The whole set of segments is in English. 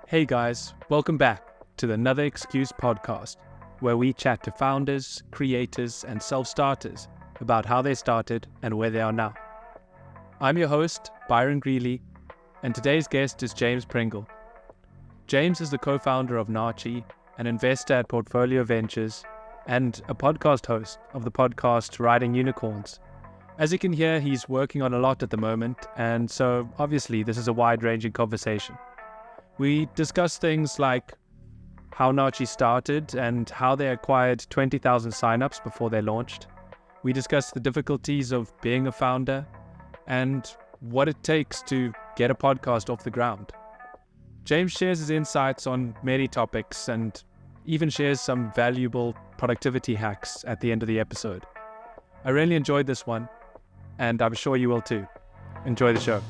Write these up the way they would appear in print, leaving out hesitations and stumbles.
Hey guys, welcome back to the Another Excuse podcast, where we chat to founders, creators, and self-starters about how they started and where they are now. I'm your host, Byron Greeley, and today's guest is James Pringle. James is the co-founder of Narchie, an investor at Portfolio Ventures, and a podcast host of the podcast Riding Unicorns. As you can hear, he's working on a lot at the moment, and so obviously this is a wide-ranging conversation. We discuss things like how Narchie started and how they acquired 20,000 signups before they launched. We discuss the difficulties of being a founder and what it takes to get a podcast off the ground. James shares his insights on many topics and even shares some valuable productivity hacks at the end of the episode. I really enjoyed this one, and I'm sure you will too. Enjoy the show.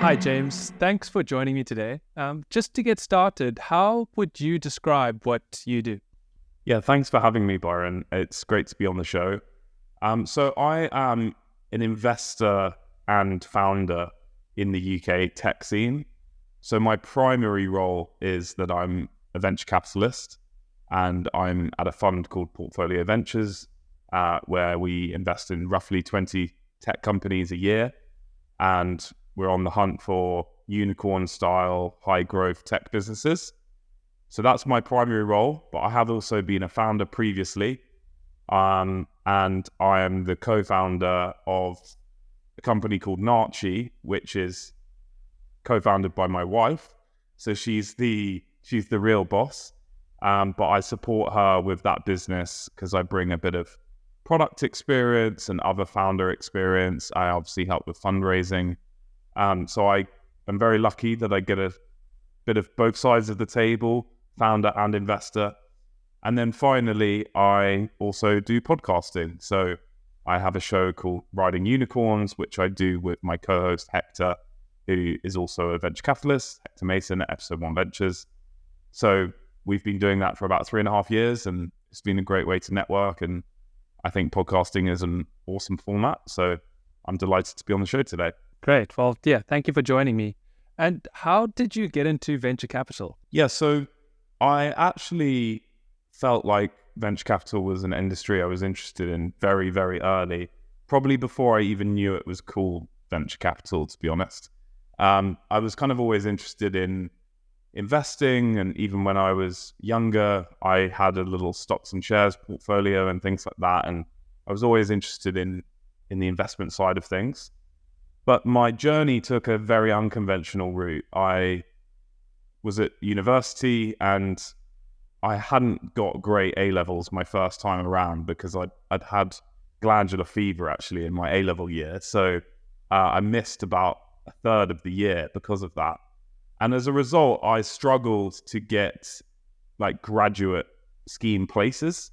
Hi, James. Thanks for joining me today. Just to get started, how would you describe what you do? Yeah, thanks for having me, Byron. It's great to be on the show. So I am an investor and founder in the UK tech scene. So my primary role is that I'm a venture capitalist, and I'm at a fund called Portfolio Ventures, where we invest in roughly 20 tech companies a year. And we're on the hunt for unicorn-style, high-growth tech businesses. So that's my primary role, but I have also been a founder previously, and I am the co-founder of a company called Narchie, which is co-founded by my wife. So she's the real boss, but I support her with that business because I bring a bit of product experience and other founder experience. I obviously help with fundraising. So I am very lucky that I get a bit of both sides of the table, founder and investor. And then finally, I also do podcasting. So I have a show called Riding Unicorns, which I do with my co-host Hector, who is also a venture capitalist, Hector Mason at Episode 1 Ventures. So we've been doing that for about 3.5 years, and it's been a great way to network. And I think podcasting is an awesome format. So I'm delighted to be on the show today. Great. Well, yeah, thank you for joining me. And how did you get into venture capital? Yeah, so I actually felt like venture capital was an industry I was interested in very, very early, probably before I even knew it was called venture capital, to be honest. I was kind of always interested in investing, and even when I was younger, I had a little stocks and shares portfolio and things like that, and I was always interested in the investment side of things. But my journey took a very unconventional route. I was at university and I hadn't got great A-levels my first time around because I'd had glandular fever actually in my A-level year. So I missed about a third of the year because of that. And as a result, I struggled to get like graduate scheme places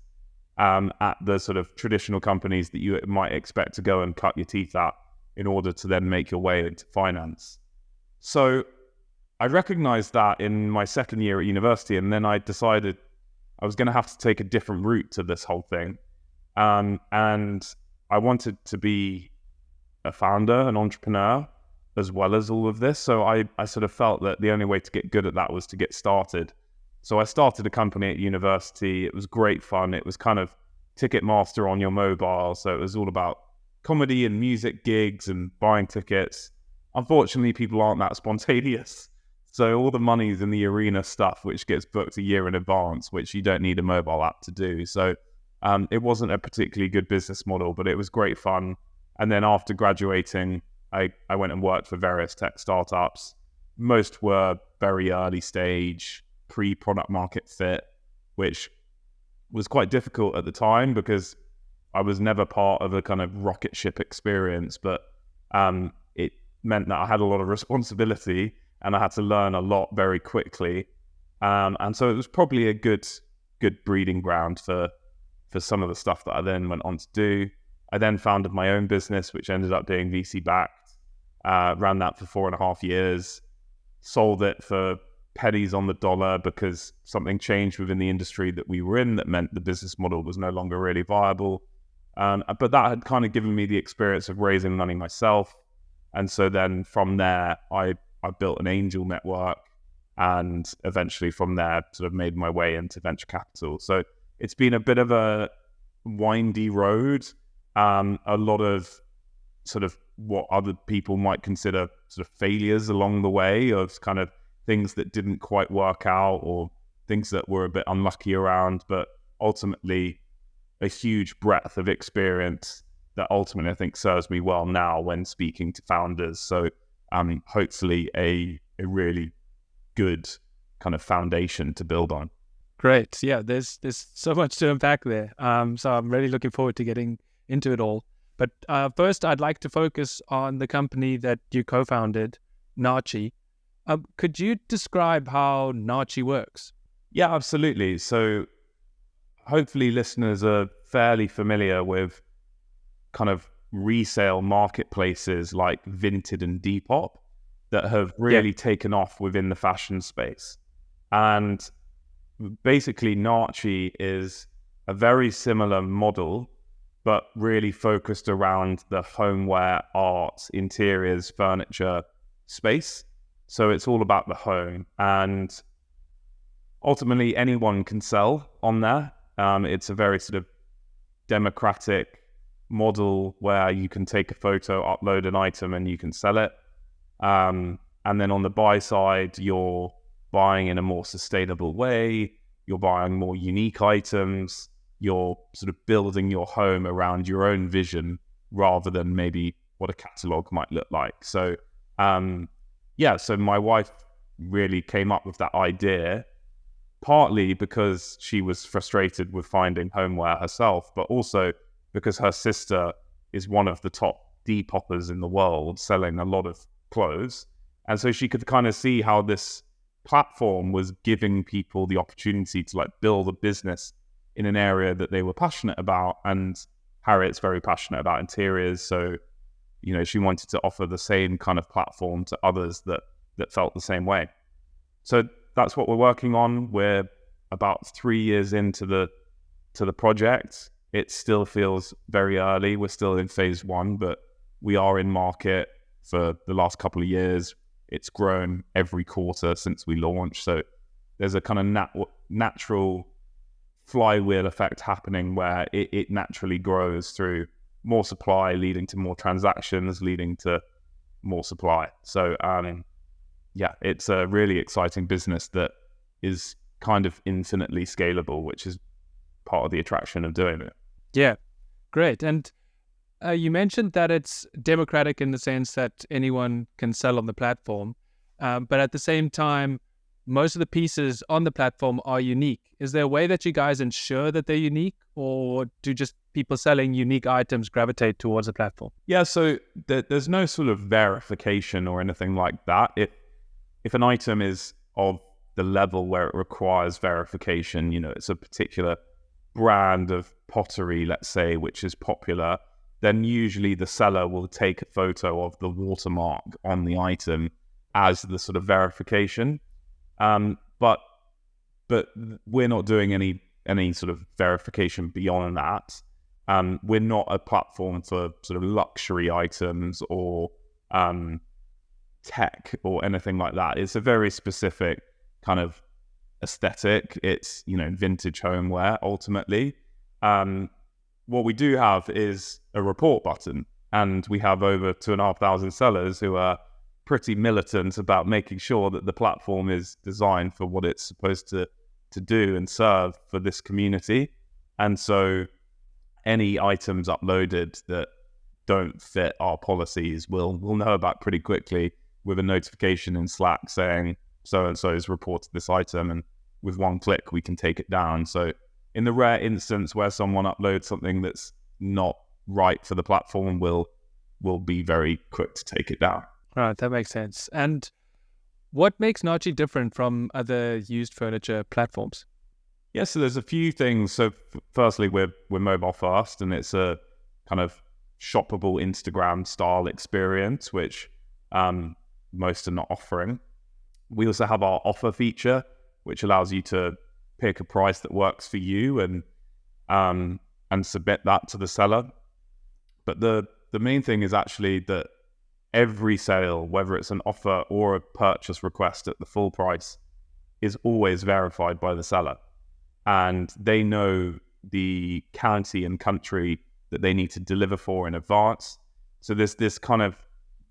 at the sort of traditional companies that you might expect to go and cut your teeth at in order to then make your way into finance. So I recognized that in my second year at university, and then I decided I was going to have to take a different route to this whole thing. And I wanted to be a founder, an entrepreneur, as well as all of this. So I sort of felt that the only way to get good at that was to get started. So I started a company at university. It was great fun. It was kind of Ticketmaster on your mobile. So it was all about comedy and music gigs and buying tickets. Unfortunately, people aren't that spontaneous. So all the money's in the arena stuff, which gets booked a year in advance, which you don't need a mobile app to do. So it wasn't a particularly good business model, but it was great fun. And then after graduating, I went and worked for various tech startups. Most were very early stage, pre-product market fit, which was quite difficult at the time because I was never part of a kind of rocket ship experience, but it meant that I had a lot of responsibility and I had to learn a lot very quickly. And so it was probably a good breeding ground for some of the stuff that I then went on to do. I then founded my own business, which ended up being VC backed, ran that for 4.5 years, sold it for pennies on the dollar because something changed within the industry that we were in that meant the business model was no longer really viable. But that had kind of given me the experience of raising money myself. And so then from there, I built an angel network, and eventually from there sort of made my way into venture capital. So it's been a bit of a windy road, a lot of sort of what other people might consider sort of failures along the way, of kind of things that didn't quite work out or things that were a bit unlucky around, but ultimately a huge breadth of experience that ultimately I think serves me well now when speaking to founders. So hopefully a really good kind of foundation to build on. Great. Yeah, there's so much to unpack there. So I'm really looking forward to getting into it all. But first, I'd like to focus on the company that you co-founded, Narchie. Could you describe how Narchie works? Yeah, absolutely. So hopefully listeners are fairly familiar with kind of resale marketplaces like Vinted and Depop that have really taken off within the fashion space. And basically Narchie is a very similar model, but really focused around the homeware, art, interiors, furniture space. So it's all about the home, and ultimately anyone can sell on there. It's a very sort of democratic model where you can take a photo, upload an item, and you can sell it. And then on the buy side, you're buying in a more sustainable way. You're buying more unique items. You're sort of building your home around your own vision rather than maybe what a catalog might look like. So, so my wife really came up with that idea, partly because she was frustrated with finding homeware herself, but also because her sister is one of the top Depoppers in the world, selling a lot of clothes. And so she could kind of see how this platform was giving people the opportunity to like build a business in an area that they were passionate about. And Harriet's very passionate about interiors. So, you know, she wanted to offer the same kind of platform to others that felt the same way. So that's what we're working on. We're about 3 years into the project. It still feels very early. We're still in phase 1, but we are in market for the last couple of years. It's grown every quarter since we launched. So there's a kind of natural flywheel effect happening where it naturally grows through more supply, leading to more transactions, leading to more supply. So it's a really exciting business that is kind of infinitely scalable, which is part of the attraction of doing it. Yeah, great. And you mentioned that it's democratic in the sense that anyone can sell on the platform, but at the same time, most of the pieces on the platform are unique. Is there a way that you guys ensure that they're unique, or do just people selling unique items gravitate towards the platform? Yeah, so there's no sort of verification or anything like that. If an item is of the level where it requires verification, you know, it's a particular brand of pottery, let's say, which is popular, then usually the seller will take a photo of the watermark on the item as the sort of verification. But we're not doing any sort of verification beyond that. We're not a platform for sort of luxury items or tech or anything like that. It's a very specific kind of aesthetic. It's, you know, vintage homeware ultimately. What we do have is a report button, and we have over 2,500 sellers who are pretty militant about making sure that the platform is designed for what it's supposed to do and serve for this community. And so any items uploaded that don't fit our policies, we'll know about pretty quickly with a notification in Slack saying so-and-so has reported this item, and with one click we can take it down. So in the rare instance where someone uploads something that's not right for the platform, we'll be very quick to take it down. Right, that makes sense. And what makes Narchie different from other used furniture platforms? Yeah, so there's a few things. So firstly, we're mobile first, and it's a kind of shoppable Instagram style experience, which most are not offering. We also have our offer feature, which allows you to pick a price that works for you and submit that to the seller. But the main thing is actually that every sale, whether it's an offer or a purchase request at the full price, is always verified by the seller. And they know the county and country that they need to deliver for in advance. So there's this kind of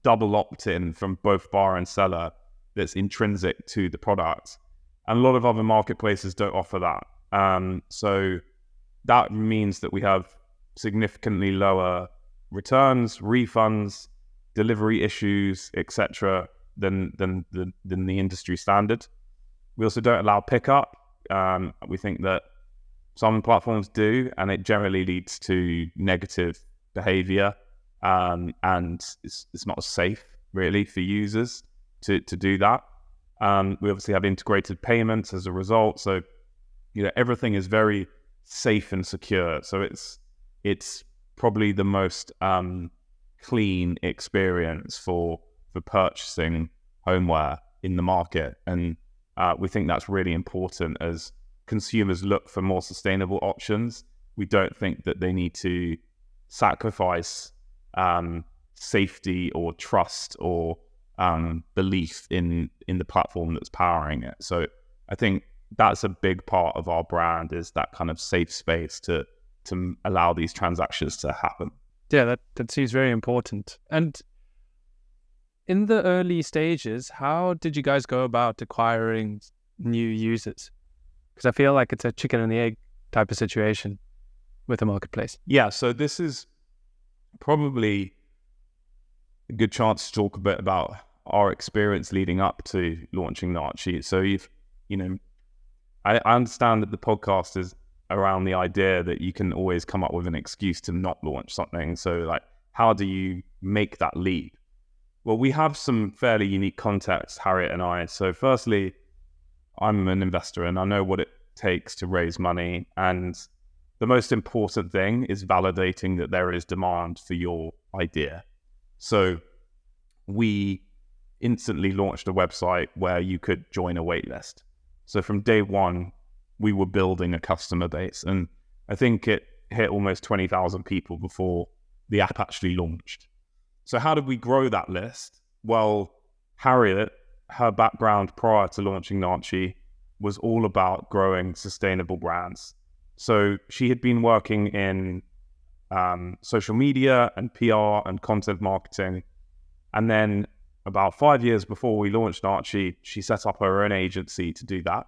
double opt-in from both buyer and seller that's intrinsic to the product. And a lot of other marketplaces don't offer that. So that means that we have significantly lower returns, refunds, delivery issues, etc., than the industry standard. We also don't allow pickup. We think that some platforms do, and it generally leads to negative behavior, and it's not safe really for users to do that. We obviously have integrated payments as a result, so everything is very safe and secure. So it's probably the most clean experience for purchasing homeware in the market, and we think that's really important as consumers look for more sustainable options. We don't think that they need to sacrifice safety or trust or belief in the platform that's powering it. So I think that's a big part of our brand, is that kind of safe space to allow these transactions to happen. Yeah, that seems very important. And in the early stages, how did you guys go about acquiring new users? Because I feel like it's a chicken and the egg type of situation with the marketplace. Yeah, so this is probably a good chance to talk a bit about our experience leading up to launching Narchie. So I understand that the podcast is around the idea that you can always come up with an excuse to not launch something. So like, how do you make that leap? Well, we have some fairly unique context, Harriet and I. So firstly, I'm an investor and I know what it takes to raise money. And the most important thing is validating that there is demand for your idea. So we instantly launched a website where you could join a waitlist. So from day one, we were building a customer base. And I think it hit almost 20,000 people before the app actually launched. So how did we grow that list? Well, Harriet, her background prior to launching Narchie was all about growing sustainable brands. So she had been working in social media and PR and content marketing. And then about 5 years before we launched Narchie, she set up her own agency to do that.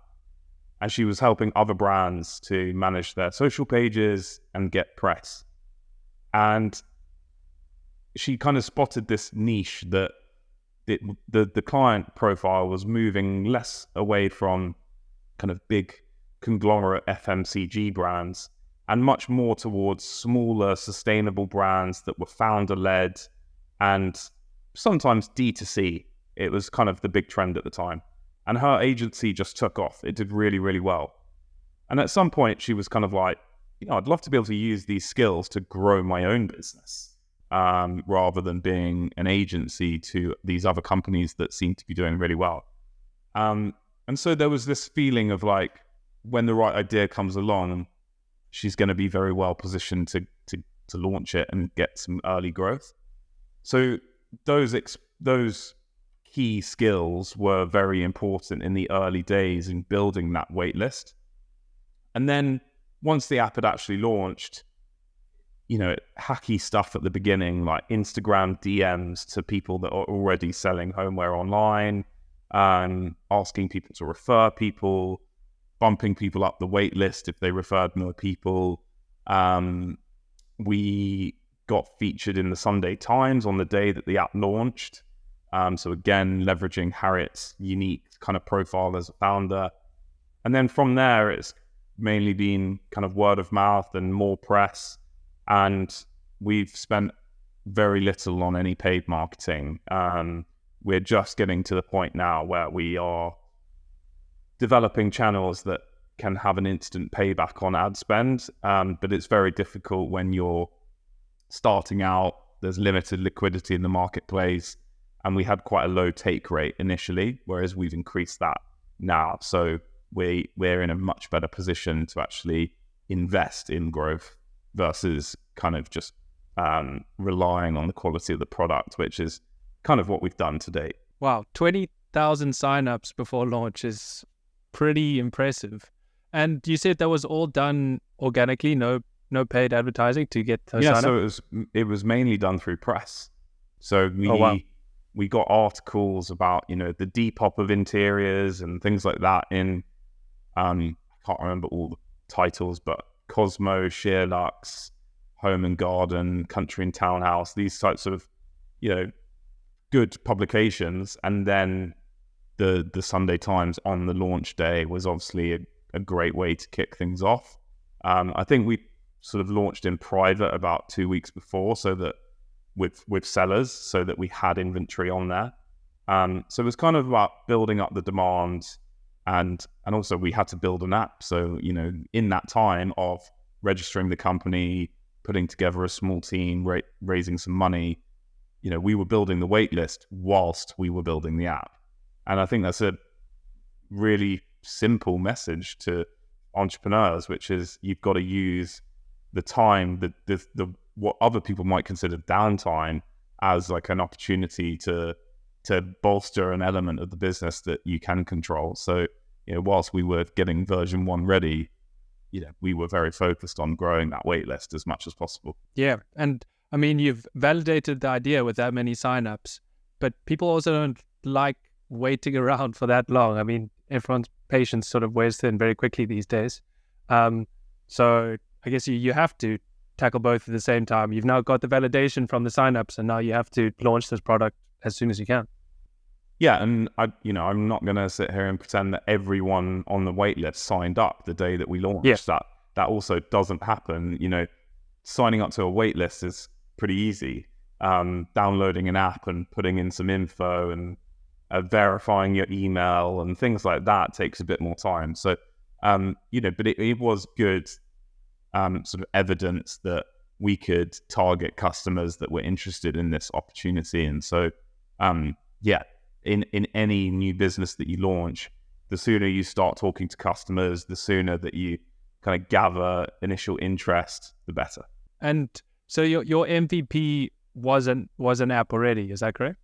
And she was helping other brands to manage their social pages and get press. And she kind of spotted this niche that the client profile was moving less away from kind of big conglomerate FMCG brands and much more towards smaller, sustainable brands that were founder-led and sometimes D2C. It was kind of the big trend at the time. And her agency just took off. It did really, really well. And at some point, she was kind of like, I'd love to be able to use these skills to grow my own business, rather than being an agency to these other companies that seem to be doing really well. And so there was this feeling of like, when the right idea comes along, she's going to be very well positioned to launch it and get some early growth. So those key skills were very important in the early days in building that waitlist. And then once the app had actually launched, hacky stuff at the beginning, like Instagram DMs to people that are already selling homeware online, asking people to refer people, bumping people up the wait list if they referred more people. We got featured in the Sunday Times on the day that the app launched. So again, leveraging Harriet's unique kind of profile as a founder. And then from there, it's mainly been kind of word of mouth and more press. And we've spent very little on any paid marketing. We're just getting to the point now where we are developing channels that can have an instant payback on ad spend. But it's very difficult when you're starting out. There's limited liquidity in the marketplace. and we had quite a low take rate initially, whereas we've increased that now. So we're in a much better position to actually invest in growth versus kind of just relying on the quality of the product, which is kind of what we've done to date. Wow, 20,000 signups before launch is pretty impressive. And you said that was all done organically, no paid advertising to get those signups? So it was mainly done through press. So we got articles about, the Depop of interiors and things like that in, I can't remember all the titles, but Cosmo, Sheerlux, Home and Garden, Country and Townhouse, these types of, good publications. And then the Sunday Times on the launch day was obviously a great way to kick things off. I think we sort of launched in private about 2 weeks before, so that with sellers, so that we had inventory on there. So it was kind of about building up the demand, and also we had to build an app. So, in that time of registering the company, putting together a small team, raising some money, we were building the waitlist whilst we were building the app. And I think that's a really simple message to entrepreneurs, which is you've got to use the time, the what other people might consider downtime, as like an opportunity to bolster an element of the business that you can control. So, whilst we were getting version 1 ready, we were very focused on growing that waitlist as much as possible. Yeah, and I mean, you've validated the idea with that many signups, but people also don't like waiting around for that long. I mean, everyone's patience sort of wears thin very quickly these days. So I guess you have to tackle both at the same time. You've now got the validation from the signups, and now you have to launch this product as soon as you can. Yeah, and I'm not going to sit here and pretend that everyone on the waitlist signed up the day that we launched. Yes. That also doesn't happen. Signing up to a waitlist is pretty easy. Downloading an app and putting in some info and verifying your email and things like that takes a bit more time. So, but it was good sort of evidence that we could target customers that were interested in this opportunity. And so, in any new business that you launch, the sooner you start talking to customers, the sooner that you kind of gather initial interest, the better. And so your MVP was an app already, is that correct?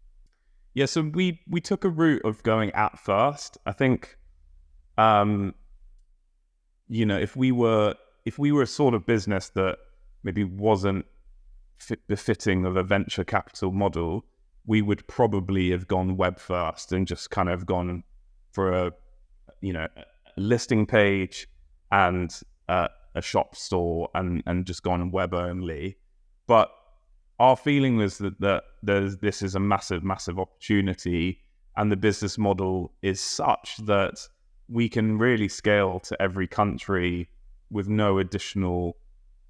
Yeah, so we took a route of going app first. I think, if we were a sort of business that maybe wasn't befitting of a venture capital model, we would probably have gone web first and just kind of gone for a listing page and a shop store and just gone web only. But our feeling was that this is a massive opportunity, and the business model is such that we can really scale to every country with no additional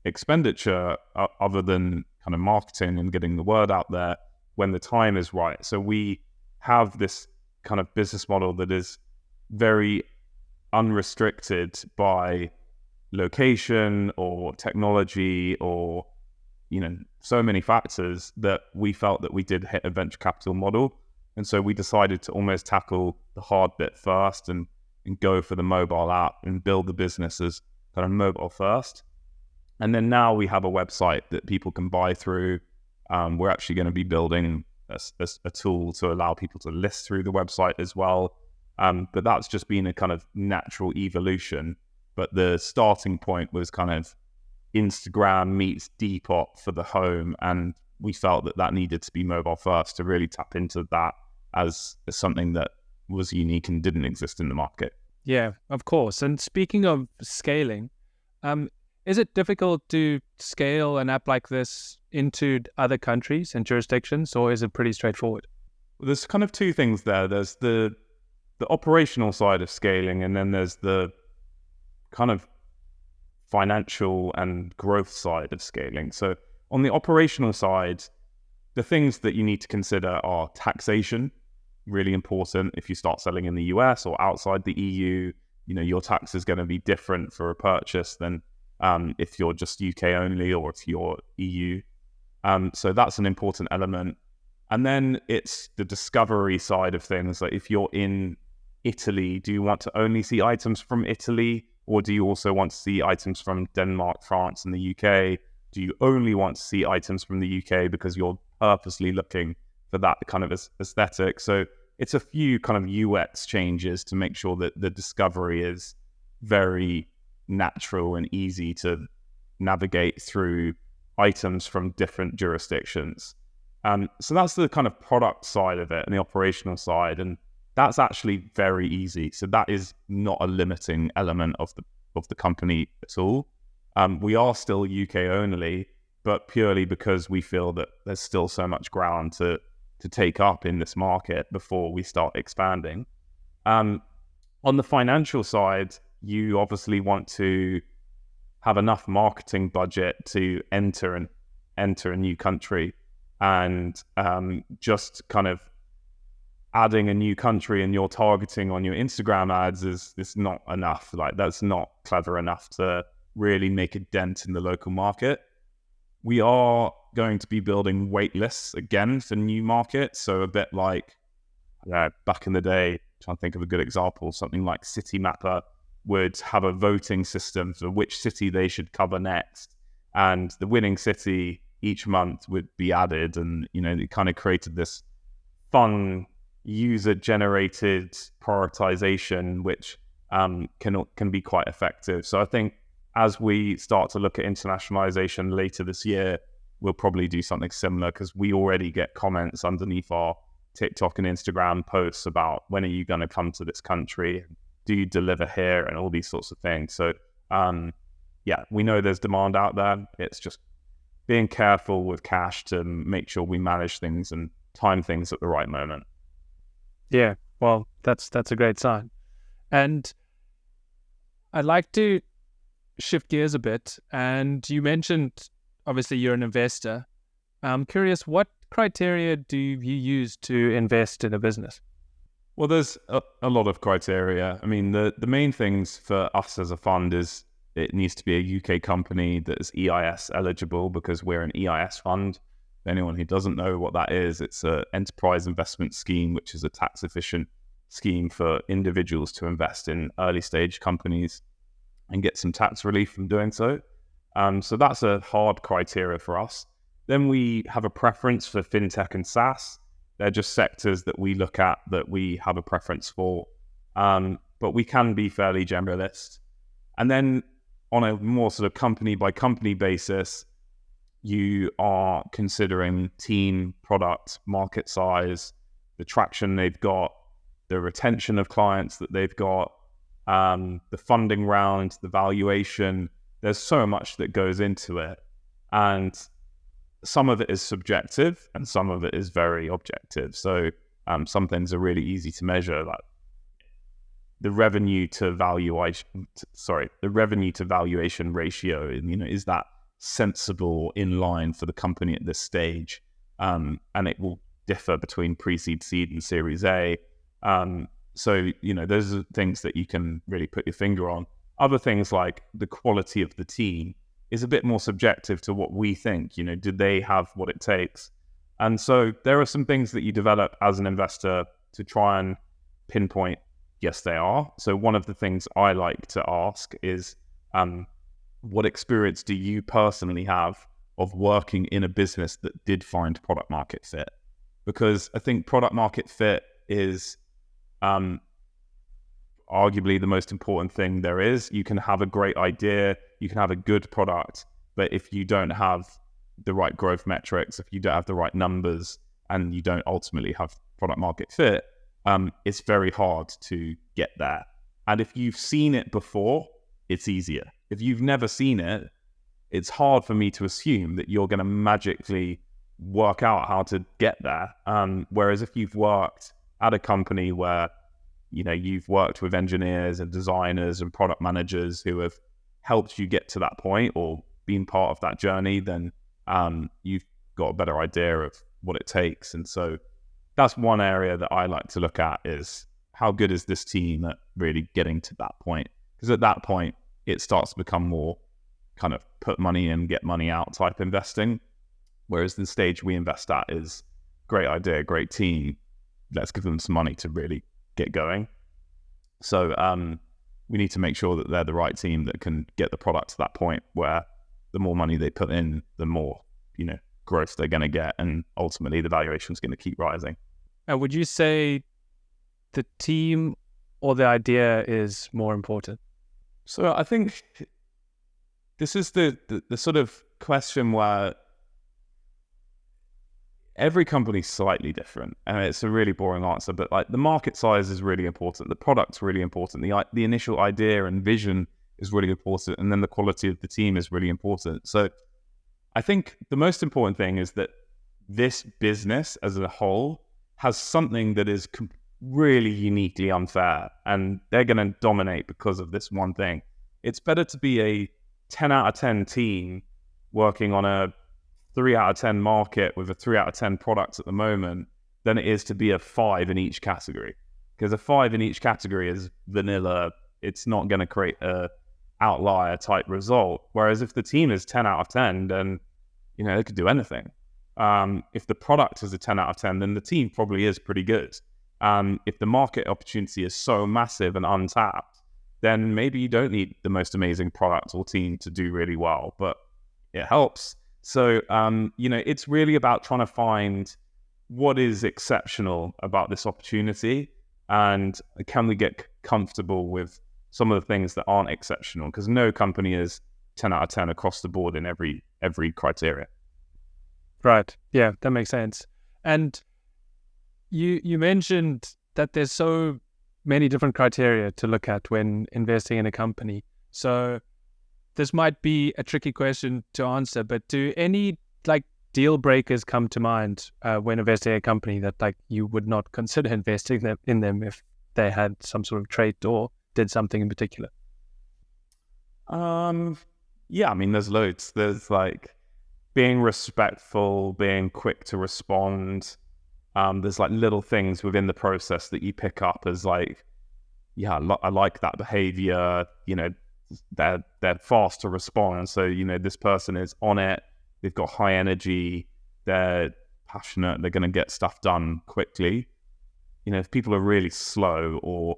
expenditure other than kind of marketing and getting the word out there when the time is right. So we have this kind of business model that is very unrestricted by location or technology or so many factors, that we felt that we did hit a venture capital model. And so we decided to almost tackle the hard bit first and go for the mobile app and build the business as kind of mobile first. And then now we have a website that people can buy through. We're actually going to be building a tool to allow people to list through the website as well. But that's just been a kind of natural evolution. But the starting point was kind of Instagram meets Depop for the home. And we felt that needed to be mobile first to really tap into that as something that was unique and didn't exist in the market. Yeah, of course. And speaking of scaling, is it difficult to scale an app like this into other countries and jurisdictions, or is it pretty straightforward? Well, there's kind of two things there. There's the operational side of scaling, and then there's the kind of financial and growth side of scaling. So on the operational side, the things that you need to consider are taxation, really important. If you start selling in the US or outside the EU, your tax is going to be different for a purchase than if you're just UK only or if you're EU. So that's an important element. And then it's the discovery side of things. Like if you're in Italy, do you want to only see items from Italy, or do you also want to see items from Denmark, France, and the UK? Do you only want to see items from the UK because you're purposely looking for that kind of aesthetic? So it's a few kind of UX changes to make sure that the discovery is very natural and easy to navigate through items from different jurisdictions. So that's the kind of product side of it and the operational side, and that's actually very easy. So that is not a limiting element of the company at all. We are still UK only, but purely because we feel that there's still so much ground to take up in this market before we start expanding. On the financial side, you obviously want to have enough marketing budget to enter a new country, and just kind of adding a new country and you're targeting on your Instagram ads is not enough. Like that's not clever enough to really make a dent in the local market. We are going to be building waitlists again for new markets. So a bit like back in the day, trying to think of a good example, something like City Mapper would have a voting system for which city they should cover next. And the winning city each month would be added. And, it kind of created this fun user-generated prioritization, which can be quite effective. So I think as we start to look at internationalization later this year, we'll probably do something similar, because we already get comments underneath our TikTok and Instagram posts about when are you going to come to this country? Do you deliver here? And all these sorts of things. So we know there's demand out there. It's just being careful with cash to make sure we manage things and time things at the right moment. Yeah, well, that's a great sign. And I'd like to shift gears a bit. And you mentioned, obviously, you're an investor. I'm curious, what criteria do you use to invest in a business? Well, there's a lot of criteria. I mean, the main things for us as a fund is it needs to be a UK company that is EIS eligible, because we're an EIS fund. Anyone who doesn't know what that is, it's an enterprise investment scheme, which is a tax efficient scheme for individuals to invest in early stage companies and get some tax relief from doing so. So that's a hard criteria for us. Then we have a preference for fintech and SaaS. They're just sectors that we look at that we have a preference for, but we can be fairly generalist. And then on a more sort of company by company basis, you are considering team, product, market size, the traction they've got, the retention of clients that they've got, the funding round, the valuation. There's so much that goes into it. And some of it is subjective and some of it is very objective. So some things are really easy to measure, like the revenue to valuation ratio. Is that sensible, in line for the company at this stage? And it will differ between pre-seed, seed, and Series A. So those are things that you can really put your finger on. Other things like the quality of the team is a bit more subjective to what we think. Did they have what it takes? And so there are some things that you develop as an investor to try and pinpoint, yes, they are. So one of the things I like to ask is, what experience do you personally have of working in a business that did find product market fit? Because I think product market fit is arguably the most important thing there is. You can have a great idea, you can have a good product, but if you don't have the right growth metrics, if you don't have the right numbers, and you don't ultimately have product market fit, it's very hard to get there. And if you've seen it before, it's easier. If you've never seen it, it's hard for me to assume that you're going to magically work out how to get there. Whereas if you've worked at a company where you've worked with engineers and designers and product managers who have helped you get to that point or been part of that journey, then you've got a better idea of what it takes. And so that's one area that I like to look at, is how good is this team at really getting to that point? Because at that point, it starts to become more kind of put money in, get money out type investing. Whereas the stage we invest at is great idea, great team. Let's give them some money to really get going. So we need to make sure that they're the right team that can get the product to that point where the more money they put in, the more, growth they're going to get. And ultimately the valuation is going to keep rising. And would you say the team or the idea is more important? So I think this is the sort of question where every company's slightly different, and it's a really boring answer, but like the market size is really important, the product's really important, the initial idea and vision is really important, and then the quality of the team is really important. So I think the most important thing is that this business as a whole has something that is really uniquely unfair, and they're going to dominate because of this one thing. It's better to be a 10 out of 10 team working on a 3 out of 10 market with a 3 out of 10 product at the moment than it is to be a 5 in each category. Because a 5 in each category is vanilla. It's not going to create a outlier type result. Whereas if the team is 10 out of 10, then, they could do anything. If the product is a 10 out of 10, then the team probably is pretty good. If the market opportunity is so massive and untapped, then maybe you don't need the most amazing product or team to do really well, but it helps. So, it's really about trying to find what is exceptional about this opportunity, and can we get comfortable with some of the things that aren't exceptional? Because no company is 10 out of 10 across the board in every criteria. Right. Yeah, that makes sense. And you mentioned that there's so many different criteria to look at when investing in a company. So this might be a tricky question to answer, but do any deal breakers come to mind when investing in a company that you would not consider investing in them if they had some sort of trait or did something in particular? Yeah, I mean, there's loads. There's being respectful, being quick to respond. There's little things within the process that you pick up as I like that behavior. They're fast to respond. So, this person is on it. They've got high energy. They're passionate. They're going to get stuff done quickly. If people are really slow or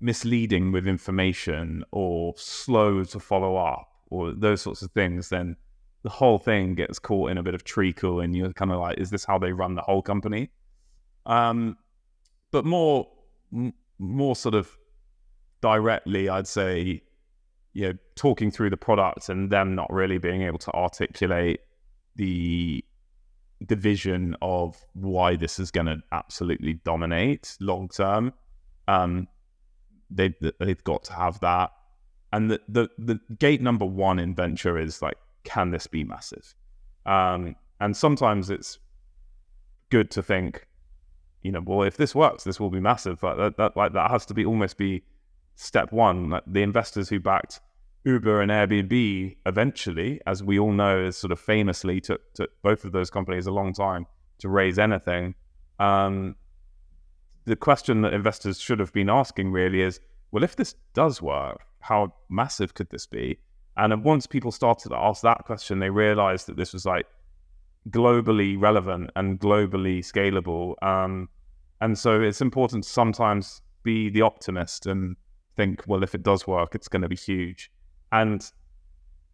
misleading with information or slow to follow up or those sorts of things, then the whole thing gets caught in a bit of treacle, and you're kind of is this how they run the whole company? But more sort of directly, I'd say, talking through the product and them not really being able to articulate the vision of why this is going to absolutely dominate long term. They've got to have that. And the gate number one in venture is can this be massive? And sometimes it's good to think, well, if this works, this will be massive. That has to almost be step one. The investors who backed Uber and Airbnb eventually, as we all know, is sort of famously took both of those companies a long time to raise anything. The question that investors should have been asking really is, well, if this does work, how massive could this be? And once people started to ask that question, they realized that this was globally relevant and globally scalable. And so it's important to sometimes be the optimist and think, well, if it does work, it's going to be huge. And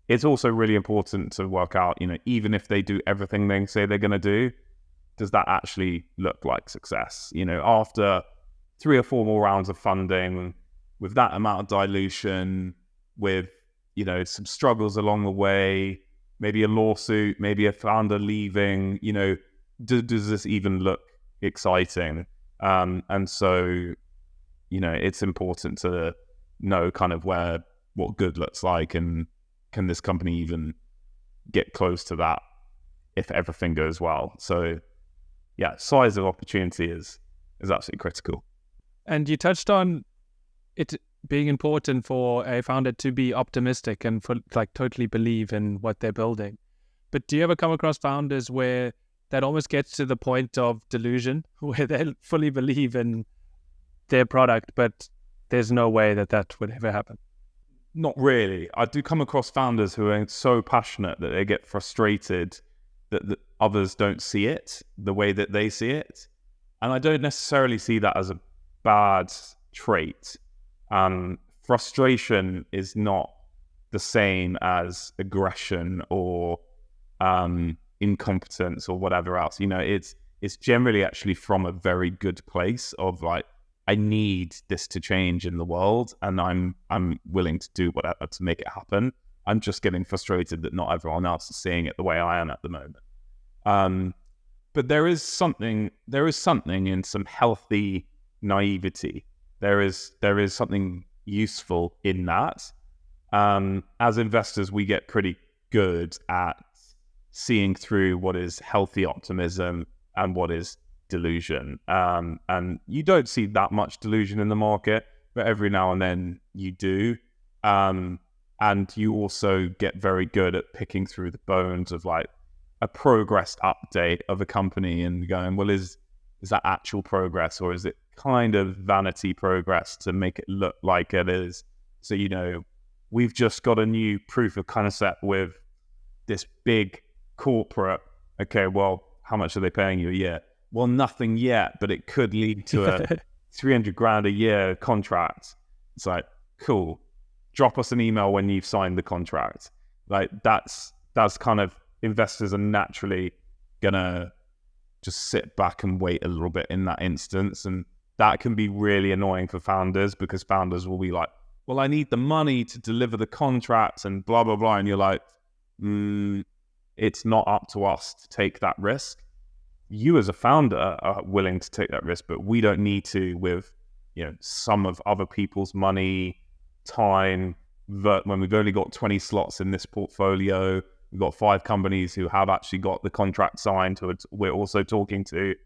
it's also really important to work out, even if they do everything they say they're going to do, does that actually look like success? After 3 or 4 more rounds of funding, with that amount of dilution, with some struggles along the way, maybe a lawsuit, maybe a founder leaving, does this even look exciting? And so, it's important to know kind of what good looks like, and can this company even get close to that if everything goes well? So yeah, size of opportunity is absolutely critical. And you touched on it being important for a founder to be optimistic and for totally believe in what they're building. But do you ever come across founders where that almost gets to the point of delusion, where they fully believe in their product, but there's no way that would ever happen? Not really. I do come across founders who are so passionate that they get frustrated that others don't see it the way that they see it. And I don't necessarily see that as a bad trait. Frustration is not the same as aggression or incompetence or whatever else. It's generally actually from a very good place of like, I need this to change in the world, and I'm willing to do whatever to make it happen. I'm just getting frustrated that not everyone else is seeing it the way I am at the moment. But there is something in some healthy naivety. There is something useful in that. As investors, we get pretty good at seeing through what is healthy optimism and what is delusion. And you don't see that much delusion in the market, but every now and then you do. And you also get very good at picking through the bones of like a progress update of a company and going, well, is that actual progress, or is it kind of vanity progress to make it look like it is? So, we've just got a new proof of concept with this big corporate. Okay, well, how much are they paying you a year? Well, nothing yet, but it could lead to a 300 grand a year contract. It's like, cool. Drop us an email when you've signed the contract. Like that's kind of, investors are naturally gonna just sit back and wait a little bit in that instance. And that can be really annoying for founders, because founders will be like, well, I need the money to deliver the contract and blah, blah, blah. And you're like, it's not up to us to take that risk. You as a founder are willing to take that risk, but we don't need to with, some of other people's money, time, when we've only got 20 slots in this portfolio. We've got 5 companies who have actually got the contract signed, who we're also talking to.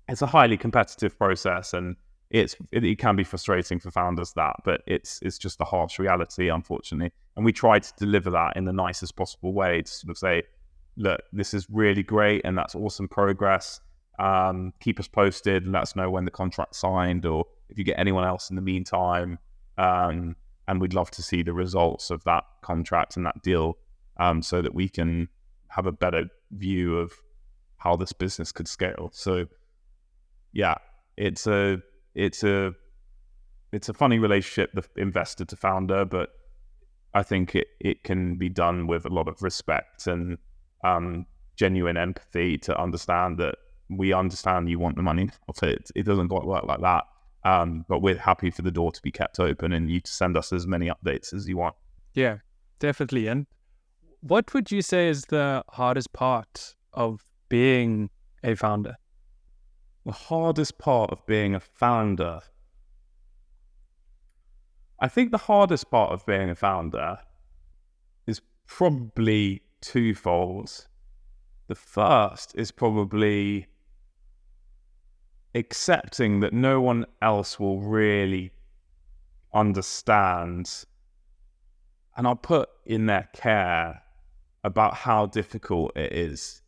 It's a highly competitive process, and it can be frustrating for founders, but it's just a harsh reality, unfortunately. And we try to deliver that in the nicest possible way to sort of say, look, this is really great and that's awesome progress. Keep us posted and let us know when the contract's signed, or if you get anyone else in the meantime. And we'd love to see the results of that contract and that deal, so that we can have a better view of how this business could scale. So yeah, it's a funny relationship, the investor to founder, but I think it can be done with a lot of respect and genuine empathy to understand that we understand you want the money. It doesn't quite work like that. But we're happy for the door to be kept open and you to send us as many updates as you want. Yeah, definitely. And what would you say is the hardest part of being a founder? The hardest part of being a founder? I think the hardest part of being a founder is probably twofold. The first is probably accepting that no one else will really understand, and I'll put in their care about how difficult it is.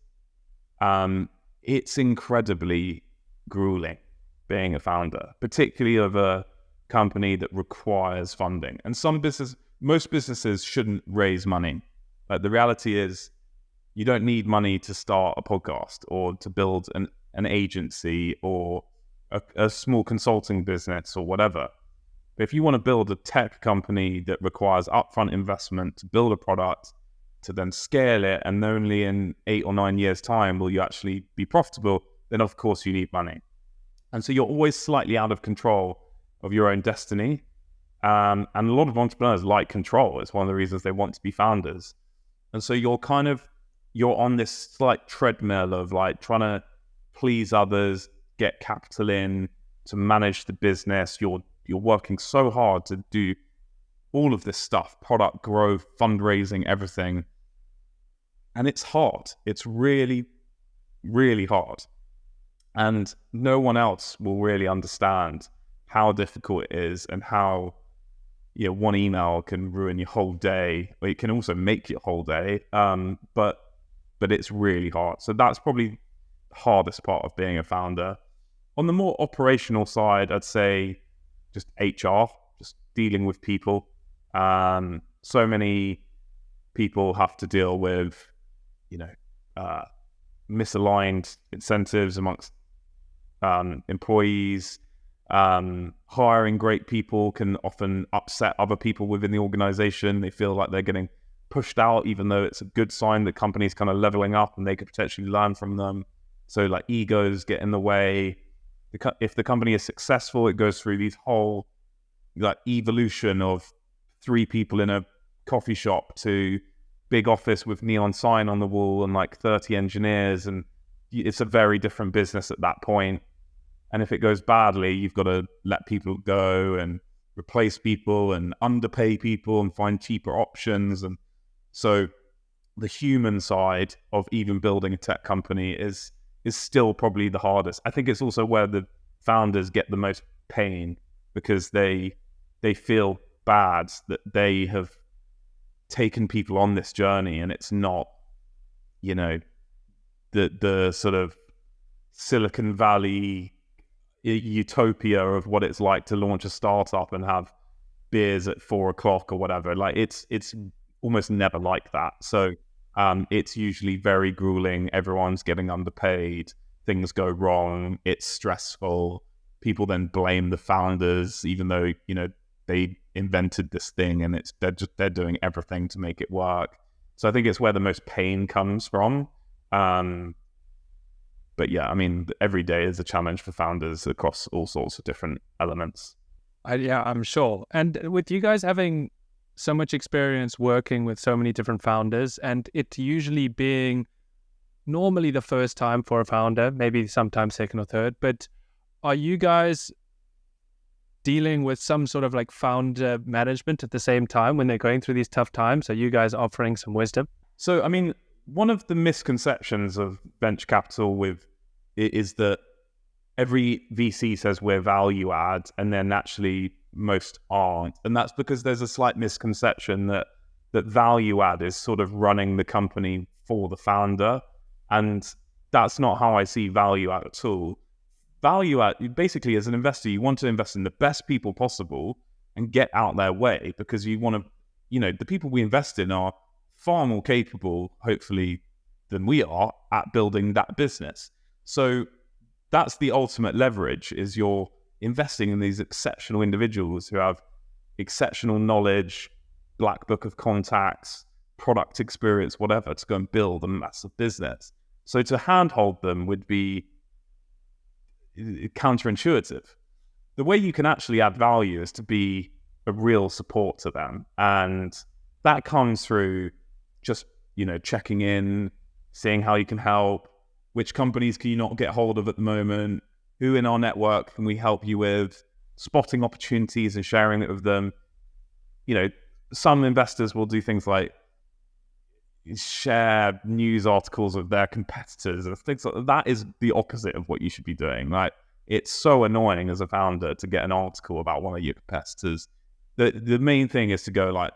It's incredibly grueling being a founder, particularly of a company that requires funding. And most businesses shouldn't raise money. But the reality is, you don't need money to start a podcast or to build an agency or a small consulting business or whatever. But if you want to build a tech company that requires upfront investment to build a product, to then scale it, and only in 8 or 9 years' time will you actually be profitable, then of course you need money. And so you're always slightly out of control of your own destiny. And a lot of entrepreneurs like control. It's one of the reasons they want to be founders. And so you're on this slight treadmill of like trying to please others, get capital in, to manage the business. You're working so hard to do all of this stuff, product growth, fundraising, everything. And it's hard. It's really, really hard. And no one else will really understand how difficult it is and how one email can ruin your whole day. Or it can also make your whole day. But it's really hard. So that's probably the hardest part of being a founder. On the more operational side, I'd say just HR, just dealing with people. So many people have to deal with, misaligned incentives amongst employees. Hiring great people can often upset other people within the organization. They feel like they're getting pushed out, even though it's a good sign that companies kind of leveling up and they could potentially learn from them. So like egos get in the way. If the company is successful, it goes through these whole like evolution of 3 people in a coffee shop to big office with neon sign on the wall and like 30 engineers, and it's a very different business at that point. And if it goes badly, you've got to let people go and replace people and underpay people and find cheaper options. And so the human side of even building a tech company is still probably the hardest. I think it's also where the founders get the most pain, because they feel bad that they have taken people on this journey, and it's not, you know, the sort of Silicon Valley utopia of what it's like to launch a startup and have beers at 4:00 or whatever. Like it's almost never like that. So it's usually very grueling. Everyone's getting underpaid. Things go wrong. It's stressful. People then blame the founders, even though, you know, they invented this thing, and they're doing everything to make it work. So I think it's where the most pain comes from. But yeah, I mean, every day is a challenge for founders across all sorts of different elements. Yeah, I'm sure. And with you guys having so much experience working with so many different founders, and it usually being normally the first time for a founder, maybe sometimes second or third, but are you guys dealing with some sort of like founder management at the same time when they're going through these tough times? Are you guys offering some wisdom? So, I mean, one of the misconceptions of venture capital is that every VC says we're value add, and then naturally most aren't. And that's because there's a slight misconception that value add is sort of running the company for the founder. And that's not how I see value add at all. Value add, basically, as an investor, you want to invest in the best people possible and get out their way, because you want to, you know, the people we invest in are far more capable, hopefully, than we are at building that business. So that's the ultimate leverage, is you're investing in these exceptional individuals who have exceptional knowledge, black book of contacts, product experience, whatever, to go and build a massive business. So to handhold them would be counterintuitive. The way you can actually add value is to be a real support to them. And that comes through just, you know, checking in, seeing how you can help, which companies can you not get hold of at the moment, who in our network can we help you with, spotting opportunities and sharing it with them. You know, some investors will do things like share news articles of their competitors and things like that. That is the opposite of what you should be doing. Like, it's so annoying as a founder to get an article about one of your competitors. The main thing is to go like,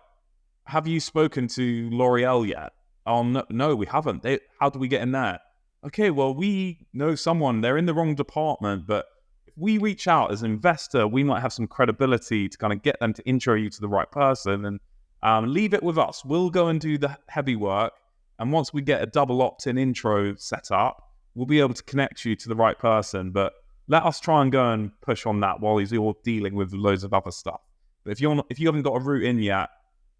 have you spoken to L'Oreal yet? Oh, no, we haven't. How do we get in there? Okay, well, we know someone. They're in the wrong department, but if we reach out as an investor, we might have some credibility to kind of get them to intro you to the right person, and leave it with us. We'll go and do the heavy work. And once we get a double opt-in intro set up, we'll be able to connect you to the right person. But let us try and go and push on that while you're dealing with loads of other stuff. But if you haven't got a route in yet,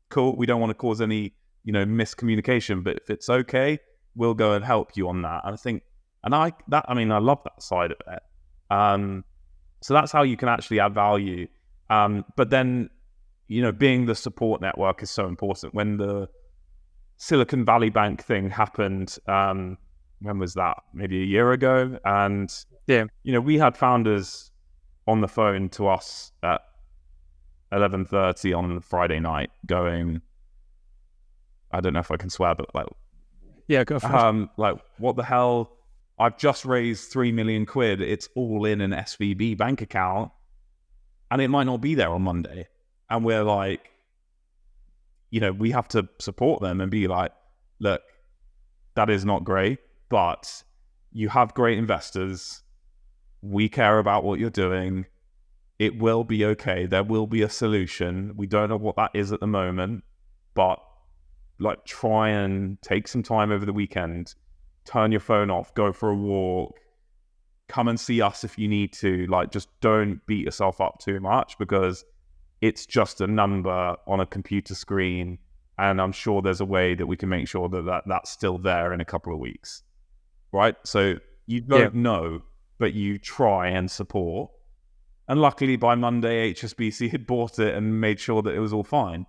cool. We don't want to cause any, you know, miscommunication. But if it's okay, we'll go and help you on that. And I think, I love that side of it. So that's how you can actually add value. But then, you know, being the support network is so important. When the Silicon Valley Bank thing happened, when was that? Maybe a year ago. And, yeah, you know, we had founders on the phone to us at 11:30 on Friday night going, I don't know if I can swear, but like, yeah, go for it. Like, what the hell? I've just raised 3 million quid. It's all in an SVB bank account, and it might not be there on Monday. And we're like, you know, we have to support them and be like, look, that is not great, but you have great investors. We care about what you're doing. It will be okay. There will be a solution. We don't know what that is at the moment, but like, try and take some time over the weekend turn your phone off, go for a walk, come and see us if you need to. Like, just don't beat yourself up too much, because it's just a number on a computer screen. And I'm sure there's a way that we can make sure that's still there in a couple of weeks, right? So you don't know, but you try and support. And luckily by Monday, HSBC had bought it and made sure that it was all fine.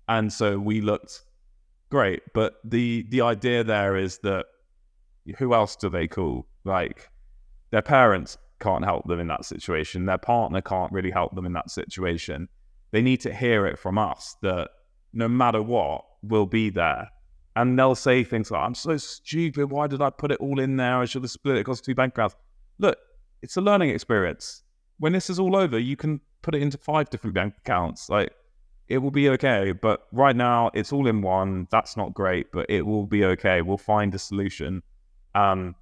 And so we looked great. But the idea there is that who else do they call? Like, their parents can't help them in that situation. Their partner can't really help them in that situation. They need to hear it from us that no matter what, we'll be there. And they'll say things like, I'm so stupid. Why did I put it all in there? I should have split it across 2 bank accounts. Look, it's a learning experience. When this is all over, you can put it into 5 different bank accounts. Like, it will be okay. But right now, it's all in one. That's not great, but it will be okay. We'll find a solution. And